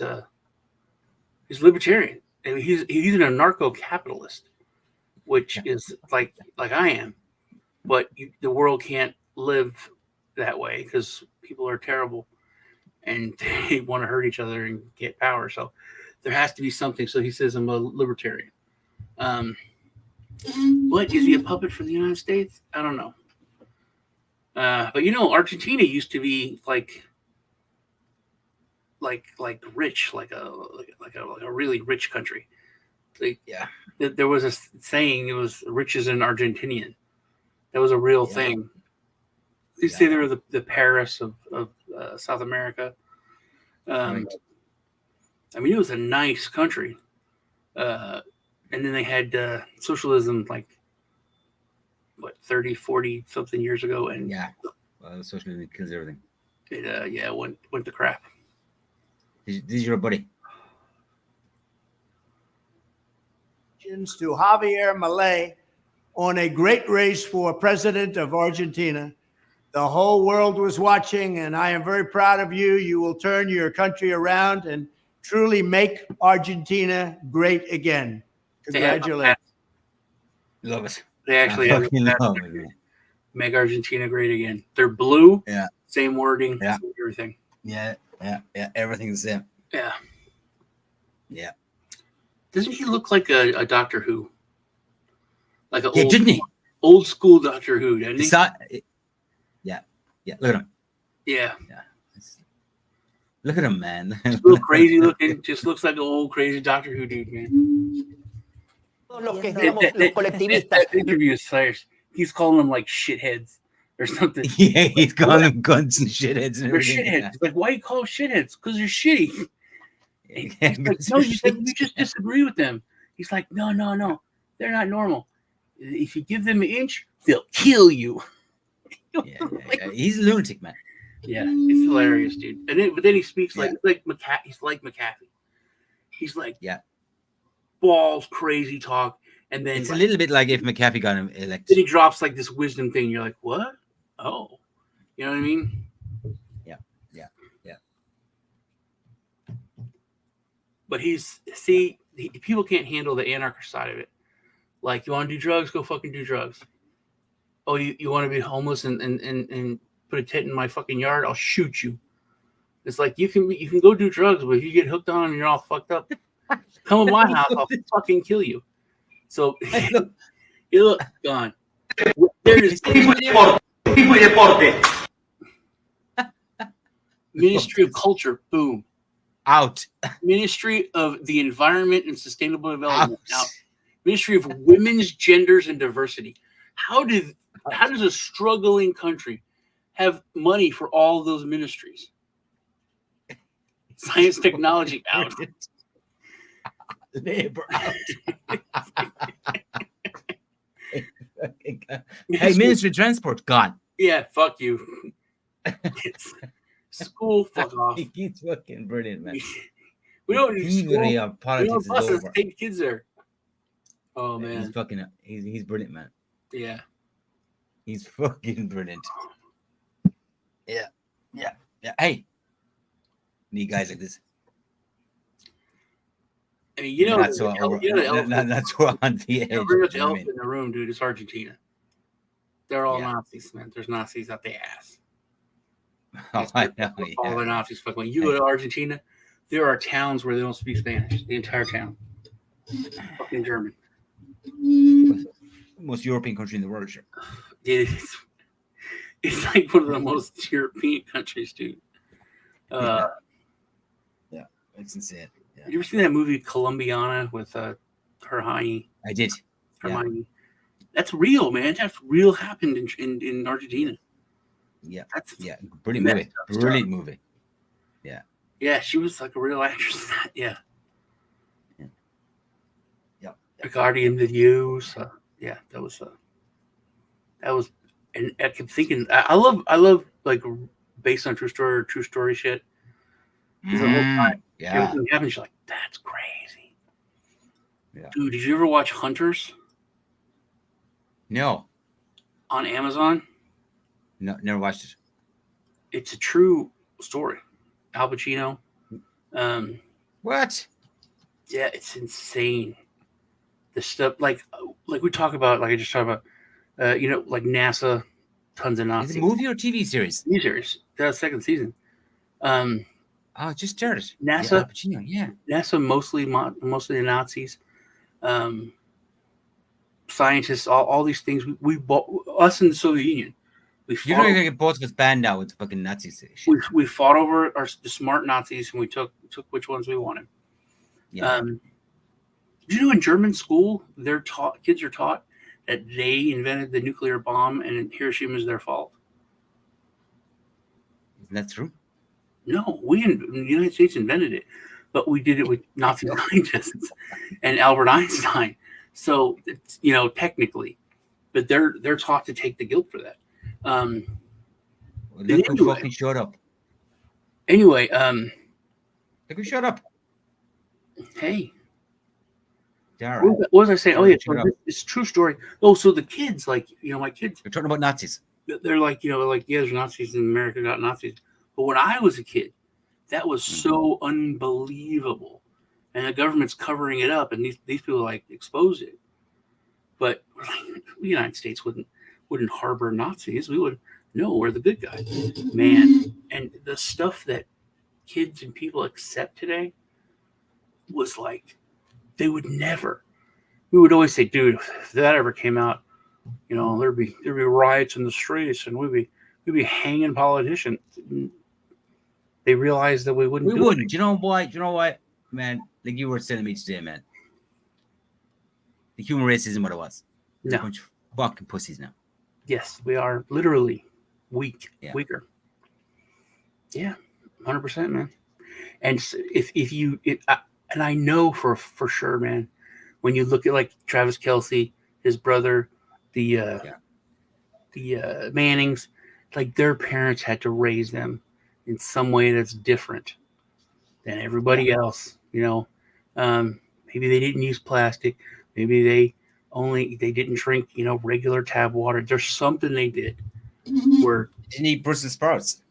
He's libertarian. I mean, he's an anarcho-capitalist, which is like I am, but the world can't live that way because people are terrible and they want to hurt each other and get power. So there has to be something. So he says I'm a libertarian. What is he a puppet for the United States? I don't know. But you know, Argentina used to be like rich, like a really rich country. There was a saying, it was rich as an Argentinian. That was a real thing. They say they were the Paris of South America. I mean, it was a nice country. And then they had socialism like, what, 30, 40 something years ago. And socialism kills everything. It went to crap. This is your buddy. To Javier Milei on a great race for president of Argentina. The whole world was watching, and I am very proud of you. You will turn your country around and truly make Argentina great again. Congratulations. Love it. They actually love it, make Argentina great again. They're blue. Yeah. Same wording. Yeah. Same everything. Yeah. Everything's the same. Yeah. Yeah. Doesn't he look like a Doctor Who? Like didn't he? Old school Doctor Who, didn't he? Yeah. Look at him. Yeah. Look at him, man. Little crazy looking. Just looks like an old crazy Doctor Who dude, man. That interview is hilarious. He's calling them like shitheads or something. Yeah, he's calling them guns and shitheads and everything. They're shitheads. He's like, why you call them shitheads? Because they're shitty. He's like, no, we just disagree with them. He's like, no, they're not normal. If you give them an inch, they'll kill you. He's a lunatic, man. Yeah, it's hilarious, dude. But then he speaks he's like McAfee. He's like, Yeah. balls crazy talk, and then It's a little bit like if McAfee got him then elected. he drops like this wisdom thing. You're like, what? Oh, you know what I mean? Yeah. But people can't handle the anarchist side of it. Like, you want to do drugs? Go fucking do drugs. Oh, you want to be homeless and put a tent in my fucking yard? I'll shoot you. It's like, you can go do drugs, but if you get hooked on and you're all fucked up, come to my house, I'll fucking kill you. So you look gone. There is Ministry of Culture, boom. Out. Ministry of the Environment and Sustainable Development, out. Ministry of Women's, Genders, and Diversity. How does a struggling country have money for all of those ministries? Science, technology, out. Labor out. Hey, Ministry of Transport, gone. Yeah, fuck you. School, fuck off. He's fucking brilliant, man. We don't need school. Thievery of politics is over. Take kids there. Oh Yeah, man, he's fucking. He's brilliant, man. Yeah, he's fucking brilliant. Yeah. Hey, need guys like this. I mean, you know, That's so over. That's what on the edge. Bring up the elephant in the room, dude. It's Argentina. They're all Nazis, man. There's Nazis out their ass. Oh, I know. All the Nazis. Fucking you go to Argentina, there are towns where they don't speak Spanish. The entire town, fucking German. Most European country in the world, sure. It's like one of the most European countries, dude. Yeah, it's insane. Yeah. You ever seen that movie Colombiana with Hermione? I did. Hermione. Yeah. That's real, man. That's real happened in Argentina. Yeah. Brilliant movie. Brilliant movie. Yeah. Yeah, she was like a real actress. Yeah. A Guardian of You. So, yeah, that was, and I kept thinking, I love like based on true story shit. The whole time, everything happens, you're like, that's crazy. Yeah. Dude, did you ever watch Hunters? No. On Amazon? No, never watched it. It's a true story. Al Pacino. What? Yeah, it's insane. The stuff like we talk about, like I just talked about, like NASA, tons of Nazis. Is it a movie or TV series? TV series. That's second season. Oh, it just started. NASA, Al Pacino, yeah. NASA mostly the Nazis, scientists, all these things. We bought us in the Soviet Union. You don't even get both of us banned out with the fucking Nazis. We fought over the smart Nazis, and we took which ones we wanted. Yeah. Do you know in German school kids are taught that they invented the nuclear bomb and Hiroshima is their fault? Isn't that true? No, the United States invented it, but we did it with Nazi scientists and Albert Einstein. So it's, technically, but they're taught to take the guilt for that. Well, look who fucking showed up. Anyway, look who showed up. Hey. Dara. What was I saying? Oh yeah, it's a true story. Oh, so the kids, like, my kids. You're talking about Nazis. They're like, yeah, there's Nazis in America, got Nazis. But when I was a kid, that was so unbelievable. And the government's covering it up, and these people like expose it. But the United States wouldn't harbor Nazis. We would no, we're the good guys. Man. And the stuff that kids and people accept today was like, they would never. We would always say, dude, if that ever came out, there'd be riots in the streets, and we'd be hanging politicians. They realized that we wouldn't. We wouldn't. You know why? You know what, man? Like you were telling me today, man. The human race isn't what it was. We're a bunch of fucking pussies now. Yes, we are literally weaker. Yeah, 100%, man. And if you and I know for sure, man, when you look at like Travis Kelce, his brother, the Mannings, like their parents had to raise them in some way that's different than everybody else. Maybe they didn't use plastic. Maybe they didn't drink, regular tap water. There's something they did where, Didn't eat Brussels sprouts.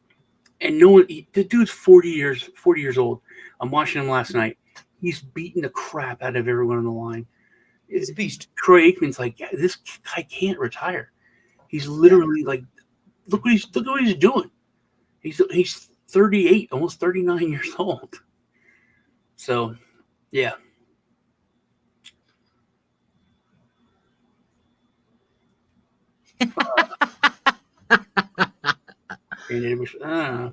and no one. The dude's 40 years old. I'm watching him last night. He's beating the crap out of everyone on the line. He's a beast. Troy Aikman's like, yeah, this guy can't retire. He's literally like, look what he's doing. He's 38, almost 39 years old. So, yeah. And it was, I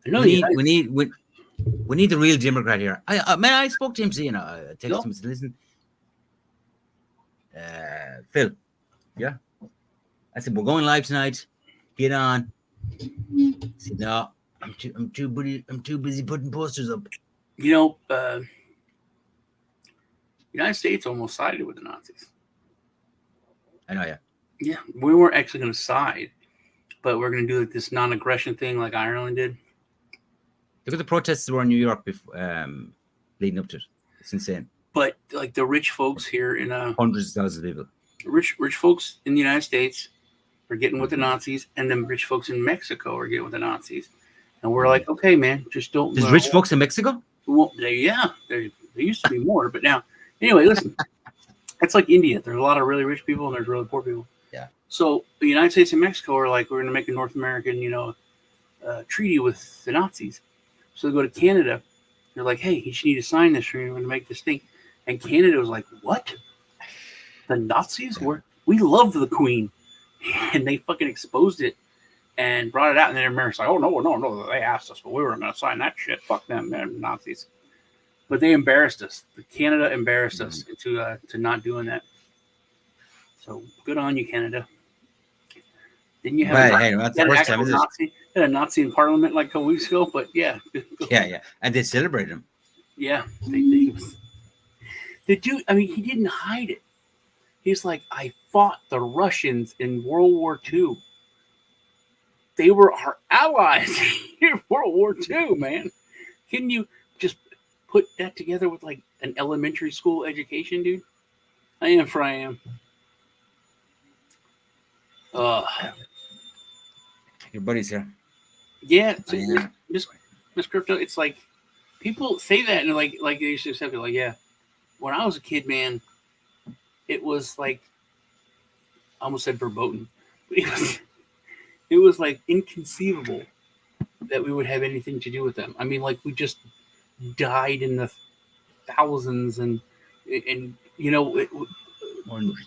know we need the real Democrat here. I spoke to him. So, I texted him. Listen, Phil. Yeah, I said we're going live tonight. Get on. He said no. I'm too busy putting posters up. United States almost sided with the Nazis. I know, yeah. Yeah, we weren't actually going to side, but we're going to do like this non-aggression thing, like Ireland did. Look at the protests that were in New York before, leading up to it. It's insane. But like the rich folks here in hundreds of thousands of people, rich folks in the United States are getting with the Nazis, and then rich folks in Mexico are getting with the Nazis. And we're like, okay, man, just don't. There's rich folks in Mexico? Well, there used to be more, but now, anyway, listen. It's like India. There's a lot of really rich people and there's really poor people. Yeah. So the United States and Mexico are like, we're going to make a North American, treaty with the Nazis. So they go to Canada. They're like, hey, you need to sign this, or you're going to make this thing. And Canada was like, what? The Nazis? We love the Queen. And they fucking exposed it and brought it out. And then America's like, oh, no. They asked us, but we weren't going to sign that shit. Fuck them, man, Nazis. But they embarrassed us. Canada embarrassed us to not doing that. So good on you, Canada. Didn't you have that's the first time, Nazi? Had a Nazi in Parliament like a couple weeks ago, but yeah. Yeah, and they celebrated him. Yeah, the dude. I mean, he didn't hide it. He's like, I fought the Russians in World War II. They were our allies in World War II, man. Can you just put that together with like an elementary school education, dude? I am. Your buddy's here. Yeah, Miss Crypto. It's like people say that and like they used to accept it. Like, yeah, when I was a kid, man, it was like I almost said verboten. It was like inconceivable that we would have anything to do with them. I mean, like we just died in the thousands and it's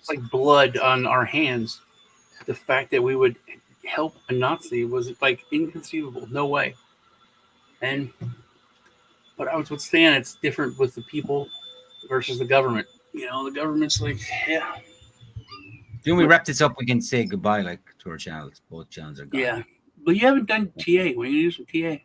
like blood on our hands. The fact that we would help a Nazi was like inconceivable. No way. But I would stand it's different with the people versus the government. The government's like, yeah. When we wrap this up, we can say goodbye like to our channels. Both channels are gone. Yeah. But you haven't done TA. When you do some TA.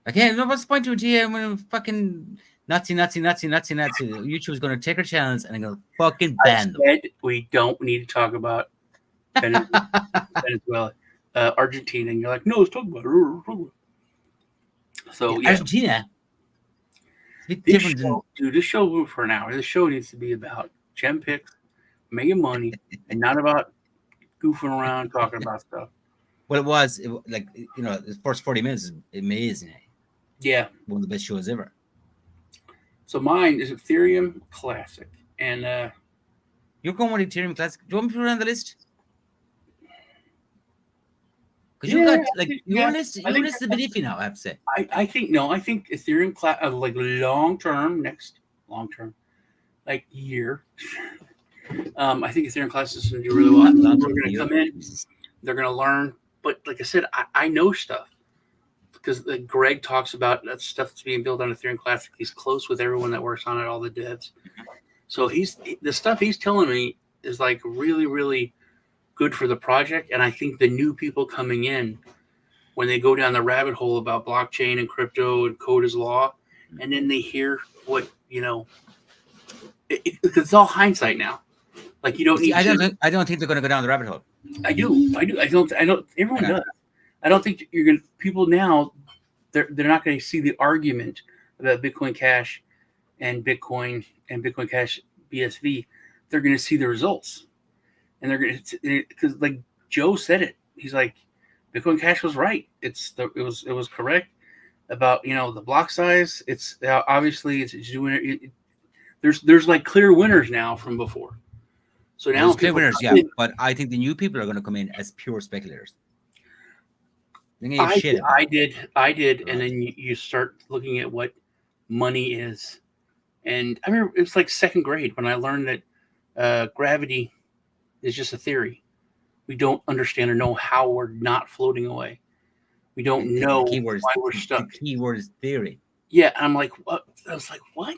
I can't. No, what's the point to a TA when fucking Nazi? YouTube's going to take our channels and go fucking ban them. We don't need to talk about Venezuela, Argentina, and you're like, no, let's talk about it. So yeah. Argentina. This show moved for an hour. This show needs to be about gem picks, making money, and not about goofing around talking about stuff. Well, the first 40 minutes is amazing. Yeah, one of the best shows ever. So mine is Ethereum Classic, and you're going with Ethereum Classic. Do you want me to put it on the list? Because your list is a bit iffy now, I have to say. I think Ethereum like long term, like year. I think Ethereum Classic is going to do really well. They're going to come in, they're going to learn. But like I said, I know stuff because Greg talks about that stuff that's being built on Ethereum Classic. He's close with everyone that works on it, all the devs. So the stuff he's telling me is like really, really good for the project. And I think the new people coming in, when they go down the rabbit hole about blockchain and crypto and code is law, and then they hear what, because it's all hindsight now. Like you don't need. I don't think they're going to go down the rabbit hole. I do. I don't. Everyone does. I don't think you're going to. People now, they're not going to see the argument about Bitcoin Cash and Bitcoin and Bitcoin Cash BSV, they're going to see the results, and they're going to, because like Joe said it, he's like, Bitcoin Cash was right. It was correct about the block size. It's obviously it's doing it. There's like clear winners now from before. So now There's clear people, winners, yeah, but I think the new people are going to come in as pure speculators. They're going to give shit about it. I did, and Right. then you start looking at what money is, and I remember it was like second grade when I learned that gravity is just a theory. We don't understand or know how we're not floating away. We don't know why we're stuck. The key word is theory. Yeah, I'm like, what? I was like, what?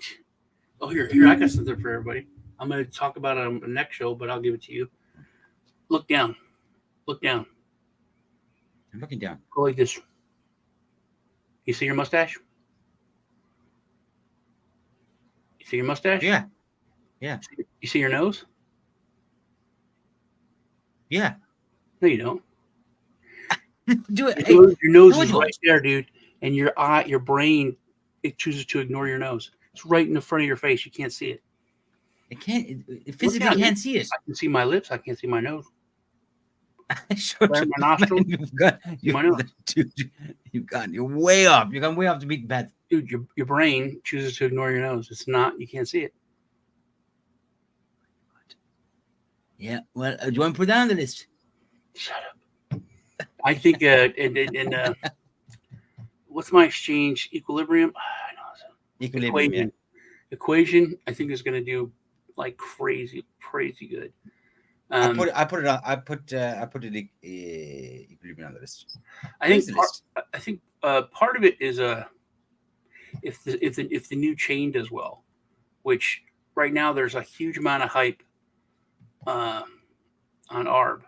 Oh, here, I got something for everybody. I'm going to talk about it on the next show, but I'll give it to you. Look down. Look down. I'm looking down. Go like this. You see your mustache? You see your mustache? Yeah. Yeah. You see your nose? Yeah. No, you don't. Do it. Your nose no, is right there, dude. And your brain, it chooses to ignore your nose. It's right in the front of your face. You can't see it. It can't. It physically can't see it. I can see my lips. I can't see my nose. Shut my nostril. You've gone. You're way off. You've gone way off the beaten path. Dude, your brain chooses to ignore your nose. It's not. You can't see it. Yeah. Well, do you want to put that on the list? Shut up. I think. And what's my exchange equilibrium? Equilibrium. Yeah. Equation. I think is going to do like crazy good. I put the equilibrium on the list. I think part of it is if the new chain does well, which right now there's a huge amount of hype on ARB.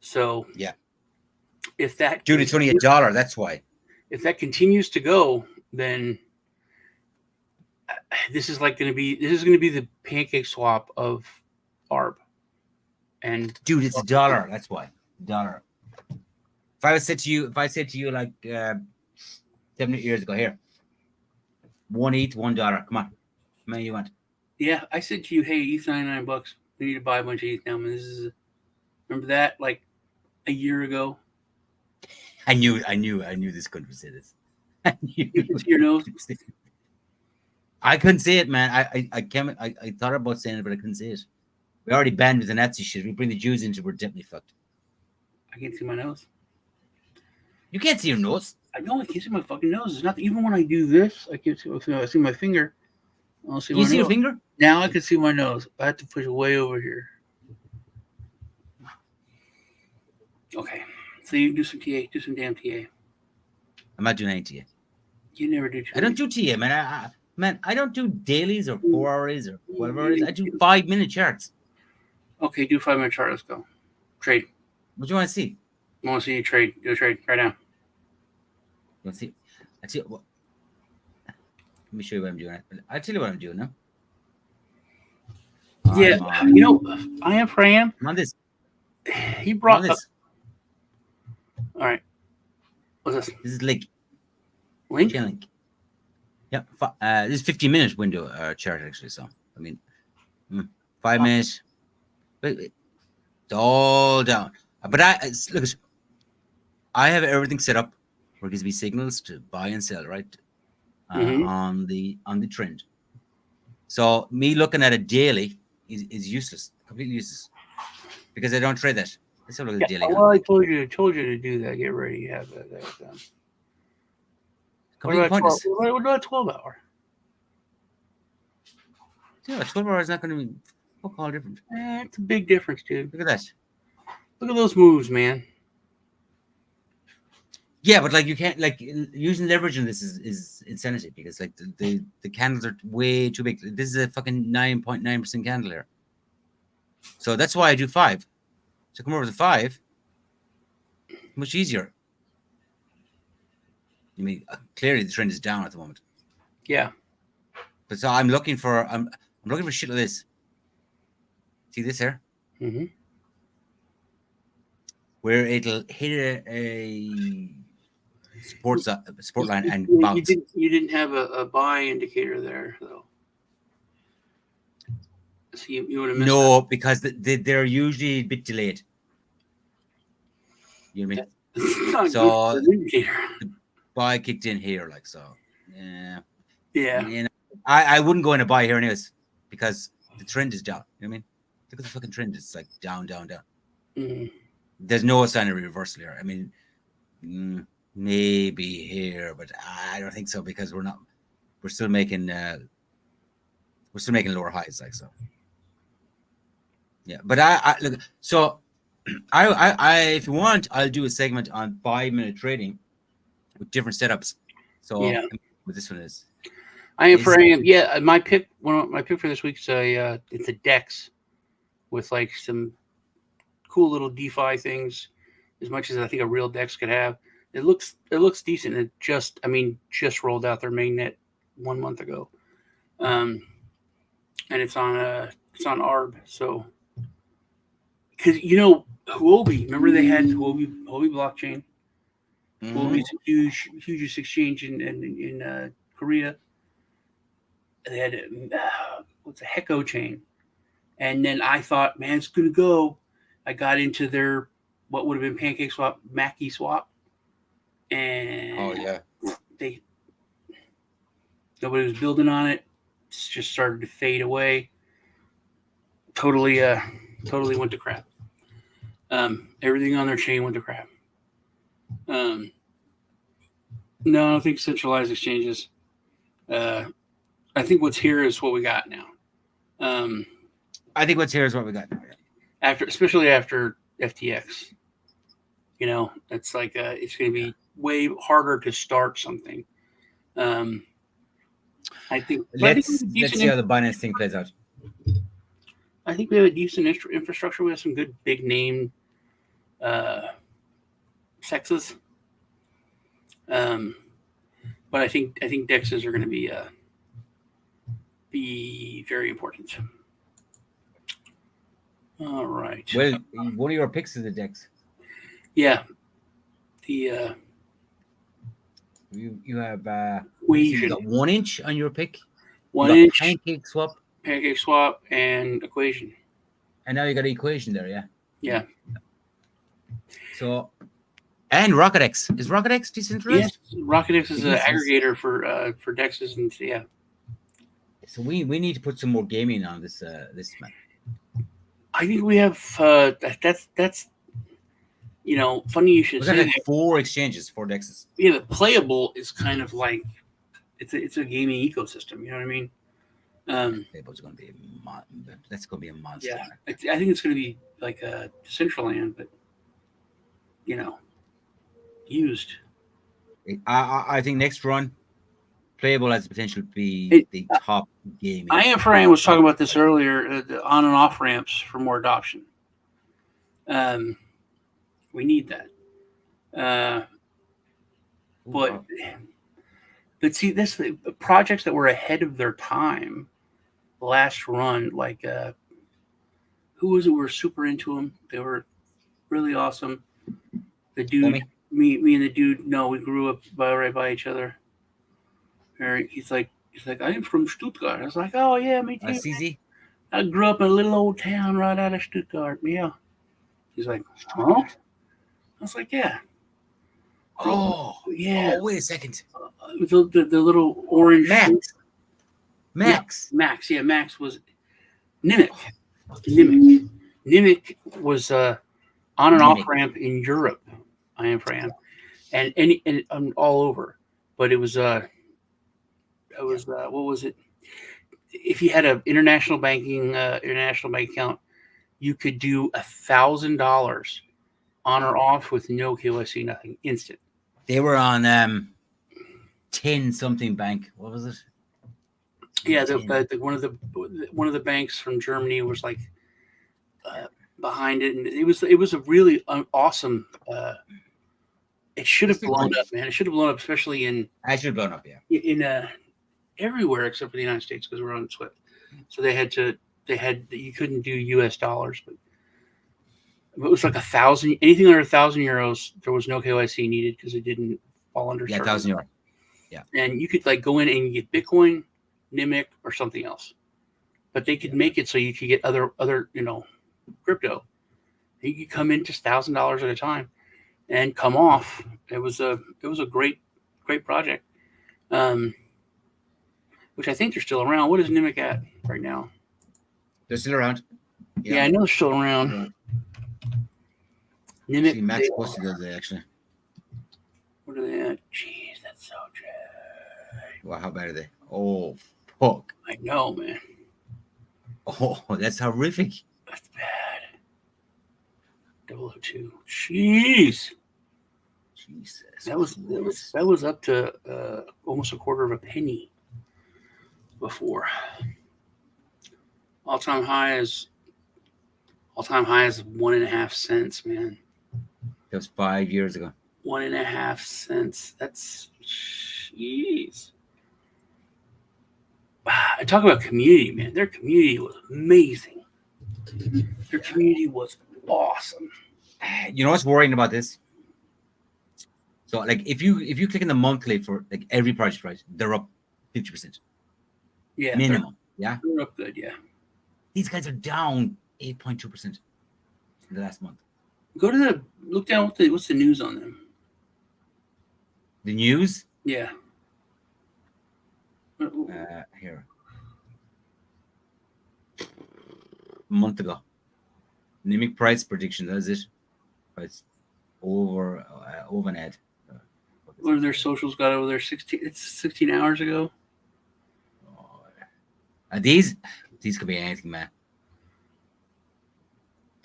So yeah, if that dude, it's only $1. That's why. If that continues to go, then this is going to be the pancake swap of ARB. And dude, it's $1. That's why $1. If I said to you like 7 years ago, here, $1 $1. Come on, how many you want? Yeah, I said to you, hey, ETH $99. We need to buy a bunch of ETH now. Man, remember that like a year ago. I knew this couldn't say this. I knew. You can see your nose. I couldn't say it, man. I thought about saying it, but I couldn't say it. We already banned with the Nazi shit. We bring the Jews into, we're definitely fucked. I can't see my nose. You can't see your nose. I know I can't see my fucking nose. It's not even when I do this. I can't see. I see my finger. I don't see. You see your finger? Now I can see my nose. I have to push it way over here. Okay, so you do some TA. Do some damn TA. I'm not doing any TA. You never do. I don't do TA, man. I don't do dailies or 4 hours or whatever it is. I do 5-minute charts. Okay, do 5-minute chart. Let's go. Trade. What do you want to see? I want to see you trade. Do a trade right now. You want to see? Let me show you what I'm doing. I'll tell you what I'm doing now. Yeah, I am Fram. I'm on this. He brought this. All right. What's this? This is Link. Link? Link. Yeah. This is 15-minute window chart, actually. So, I mean, 5 minutes. Wait. It's all down. But look, I have everything set up where it gives me signals to buy and sell, right? On the trend. So me looking at a daily is useless, completely useless, because I don't trade that. Let's have a look at the daily. Well, I told you to do that. Get ready. You have that done. Completely pointless. What about 12-hour? Yeah, 12 hours is not going to be fuck all different. It's a big difference, dude. Look at that. Look at those moves, man. Yeah, but like you can't using leverage in this is insanity, because like the candles are way too big. This is a fucking 9.9% candle here. So that's why I do 5. So come over to 5. Much easier. I mean, clearly the trend is down at the moment. Yeah. But so I'm looking for shit like this. See this here? Mm-hmm. Where it'll hit a support line and You bounce. didn't have a buy indicator there though. So you would have missed No, because they're usually a bit delayed. You know what I mean? It's not So- good for an indicator. Buy kicked in here, like so. Yeah. Yeah. You know, I wouldn't go in a buy here anyways because the trend is down. You know what I mean? Look at the fucking trend. It's like down, down, down. Mhm. There's no sign of reversal here. I mean, maybe here, but I don't think so because we're still making lower highs, like so. Yeah, but I look. So, I if you want, I'll do a segment on 5-minute trading with different setups. So, Yeah. what this one is. I am. Yeah, my pick. My pick for this week's it's a DEX with like some cool little DeFi things, as much as I think a real DEX could have. It looks decent. It just rolled out their mainnet 1 month ago, and it's on ARB. So because Huobi, remember they had Huobi blockchain. Huobi's a hugest exchange in Korea. They had what's a Heko chain, and then I thought, man, it's gonna go. I got into their what would have been Pancake Swap, Mackie Swap, and nobody was building on it. It's just started to fade away. Totally went to crap. Everything on their chain went to crap. No, I don't think centralized exchanges. I think what's here is what we got now. I think what's here is what we got now. Yeah. Especially after FTX, it's like it's going to be way harder to start something. I think. Let's see how the Binance thing plays out. I think we have a decent infrastructure. We have some good big name sexes. But I think DEXs are going to be very important. All right. Well, one of your picks is the DEX. Yeah. The you have Equation. You got 1 inch on your pick. 1 inch Pancake Swap, and Equation. and now you got an Equation there, yeah. Yeah. So, and RocketX is RocketX decentralized? Yes, RocketX is an aggregator for DEXs, and yeah. So we need to put some more gaming on this man. I think we have that's funny you should say Like that. 4 exchanges, 4 DEXs. Yeah, the playable is kind of like it's a gaming ecosystem. You know what I mean? Playable's going to be that's going to be a monster. Yeah, I think it's going to be like a Decentraland, but used. I think next run, Playable has the potential to be the top gaming. I was talking about this earlier, the on and off ramps for more adoption. We need that. But see, this the projects that were ahead of their time last run, like who was it? We were super into them. They were really awesome. The dude, me and the dude. No, we grew up right by each other. He's like, I'm from Stuttgart. I was like, oh yeah, me too. CZ? I grew up in a little old town right out of Stuttgart. Yeah. He's like, huh? I was like, yeah. Oh, yeah. Oh, wait a second. The little orange Max. Yeah, Max. Yeah, Max was Nimic. Nimic was on and off ramp in Europe. I am for him, and all over. But it was what was it? If you had an international bank account, you could do $1,000 on or off with no KYC, nothing, instant. They were on 10 something bank. What was it? Yeah, one of the banks from Germany was like behind it, and it was a really awesome. It should have blown up, man. It should have blown up, especially in. I should have blown up, yeah. In everywhere except for the United States because we're on SWIFT, so you couldn't do US dollars, but it was like 1,000. Anything under 1,000 euros, there was no KYC needed because it didn't fall under Yeah, certain. €1,000. Yeah. And you could like go in and you get Bitcoin, Nimic, or something else. But they could make it so you could get other crypto. You could come in just $1,000 at a time and come off. It was a great project. Which I think they're still around. What is Nimic at right now? They're still around. Yeah, I know they're still around. Nimic. See, Max posted the other day, actually. What are they at? Jeez, that's so dry. Wow, how bad are they? Oh, fuck. I know, man. Oh, that's horrific. That's bad. 002. Jeez. Jesus. That was up to almost a quarter of a penny before. All time high is 1.5 cents, man. That was 5 years ago. 1.5 cents. That's jeez. I talk about community, man. Their community was amazing. Their community was awesome. You know what's worrying about this? So, like, if you click in the monthly for like every project, right, they're up 50%. Yeah, minimum. Yeah, they're up good. Yeah, these guys are down 8.2% in the last month. Go to look down. What's the news on them? The news? Yeah. Here. A month ago. Nimic price prediction. That's it. Price over an ad. What are their socials got over there? 16 hours ago. These could be anything, man.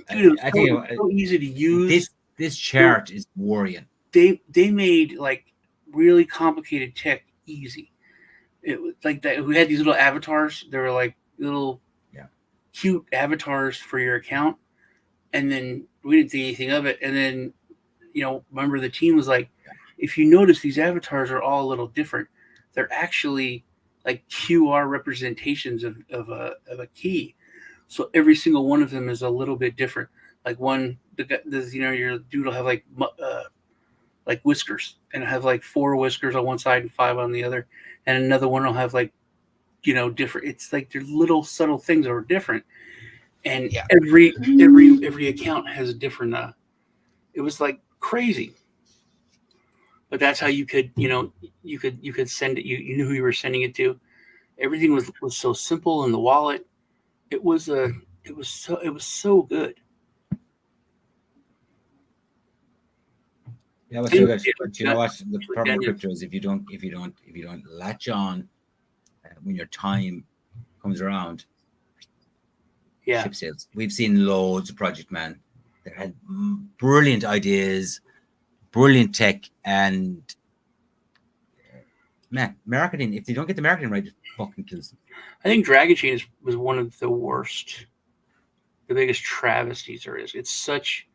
Dude, I think it's so easy to use. This chart is worrying. They made like really complicated tech easy. It was like that. We had these little avatars. They were like little, cute avatars for your account, and then we didn't think anything of it. And then, remember the team was like, if you notice, these avatars are all a little different. They're actually like QR representations of a key. So every single one of them is a little bit different. Like your dude will have like whiskers and have like 4 whiskers on one side and 5 on the other, and another one will have like different. It's like they're little subtle things that are different, and every account has a different. It was like crazy, but that's how you could you could send it. You knew who you were sending it to. Everything was so simple in the wallet. It was so good. Yeah, but so good. But you know what? The problem with crypto is if you don't latch on when your time comes around. Yeah. Ship sales. We've seen loads of project man that had brilliant ideas, brilliant tech, and marketing. If they don't get the marketing right, it fucking kills them. I think Dragon Chain was one of the worst, the biggest travesties there is. It's such,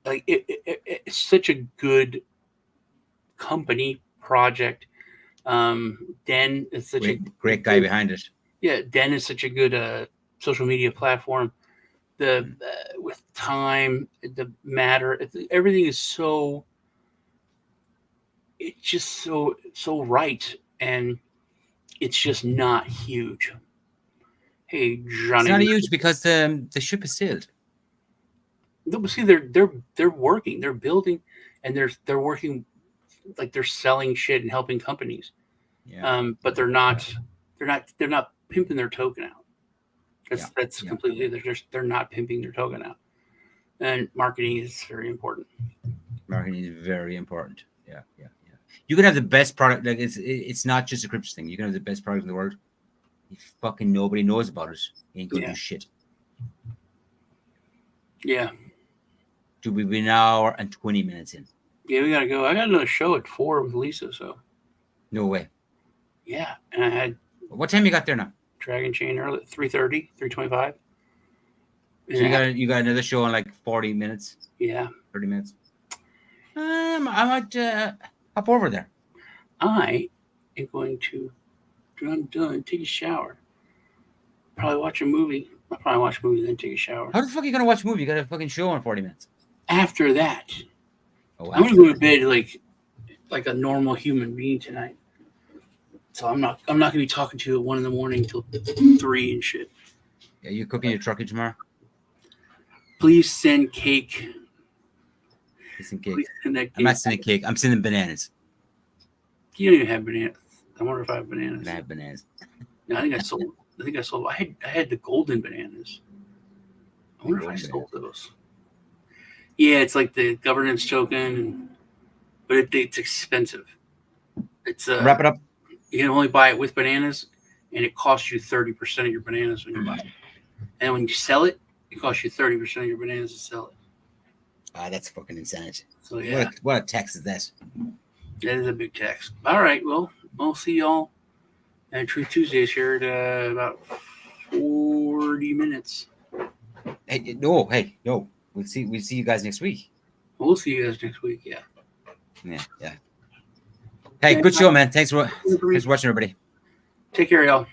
like it's such a good company project. Den is such a great guy behind it. Yeah, Den is such a good social media platform. With time, the matter, everything is so. It's just so right, and it's just not huge. Hey, Johnny, it's not huge because the ship is sailed. No, but see, they're working, they're building, and they're working, like they're selling shit and helping companies. Yeah. But they're not pimping their token out. That's completely. They're not pimping their token out, and marketing is very important. Marketing is very important. Yeah. You can have the best product. Like it's not just a crypto thing. You can have the best product in the world. If fucking nobody knows about it, you ain't gonna do shit. Yeah. Do we be an hour and 20 minutes in? Yeah, we gotta go. I got another show at 4 with Lisa. So. No way. Yeah, and I had. What time you got there now? Dragon Chain early 3:30, 3:25. So you got another show in like 40 minutes. Yeah. 30 minutes. I might hop over there. I am going to, when I'm done, take a shower. Probably watch a movie. I'll probably watch a movie, then take a shower. How the fuck are you going to watch a movie? You got a fucking show in 40 minutes. After that, I'm going to go to bed like like a normal human being tonight. So I'm not gonna be talking to you at 1 a.m. till 3 and shit. Are you cooking your turkey tomorrow? Please send cake. Listen, cake. Please send that cake. I'm not sending cake. I'm sending bananas. You don't even have bananas. I wonder if I have bananas. I have bananas. No, I think I sold. I had the golden bananas. I wonder if I sold those. Yeah, it's like the governance token, but it's expensive. It's Wrap it up. You can only buy it with bananas, and it costs you 30% of your bananas when you buy it. And when you sell it, it costs you 30% of your bananas to sell it. Ah, that's fucking insanity. So yeah, what a tax is that? That is a big tax. All right, well, we'll see y'all at Truth Tuesdays here at about 40 minutes. Hey, no. We'll see you guys next week. We'll see you guys next week. Yeah. Yeah. Hey, good show, man. Thanks for watching, everybody. Take care, y'all.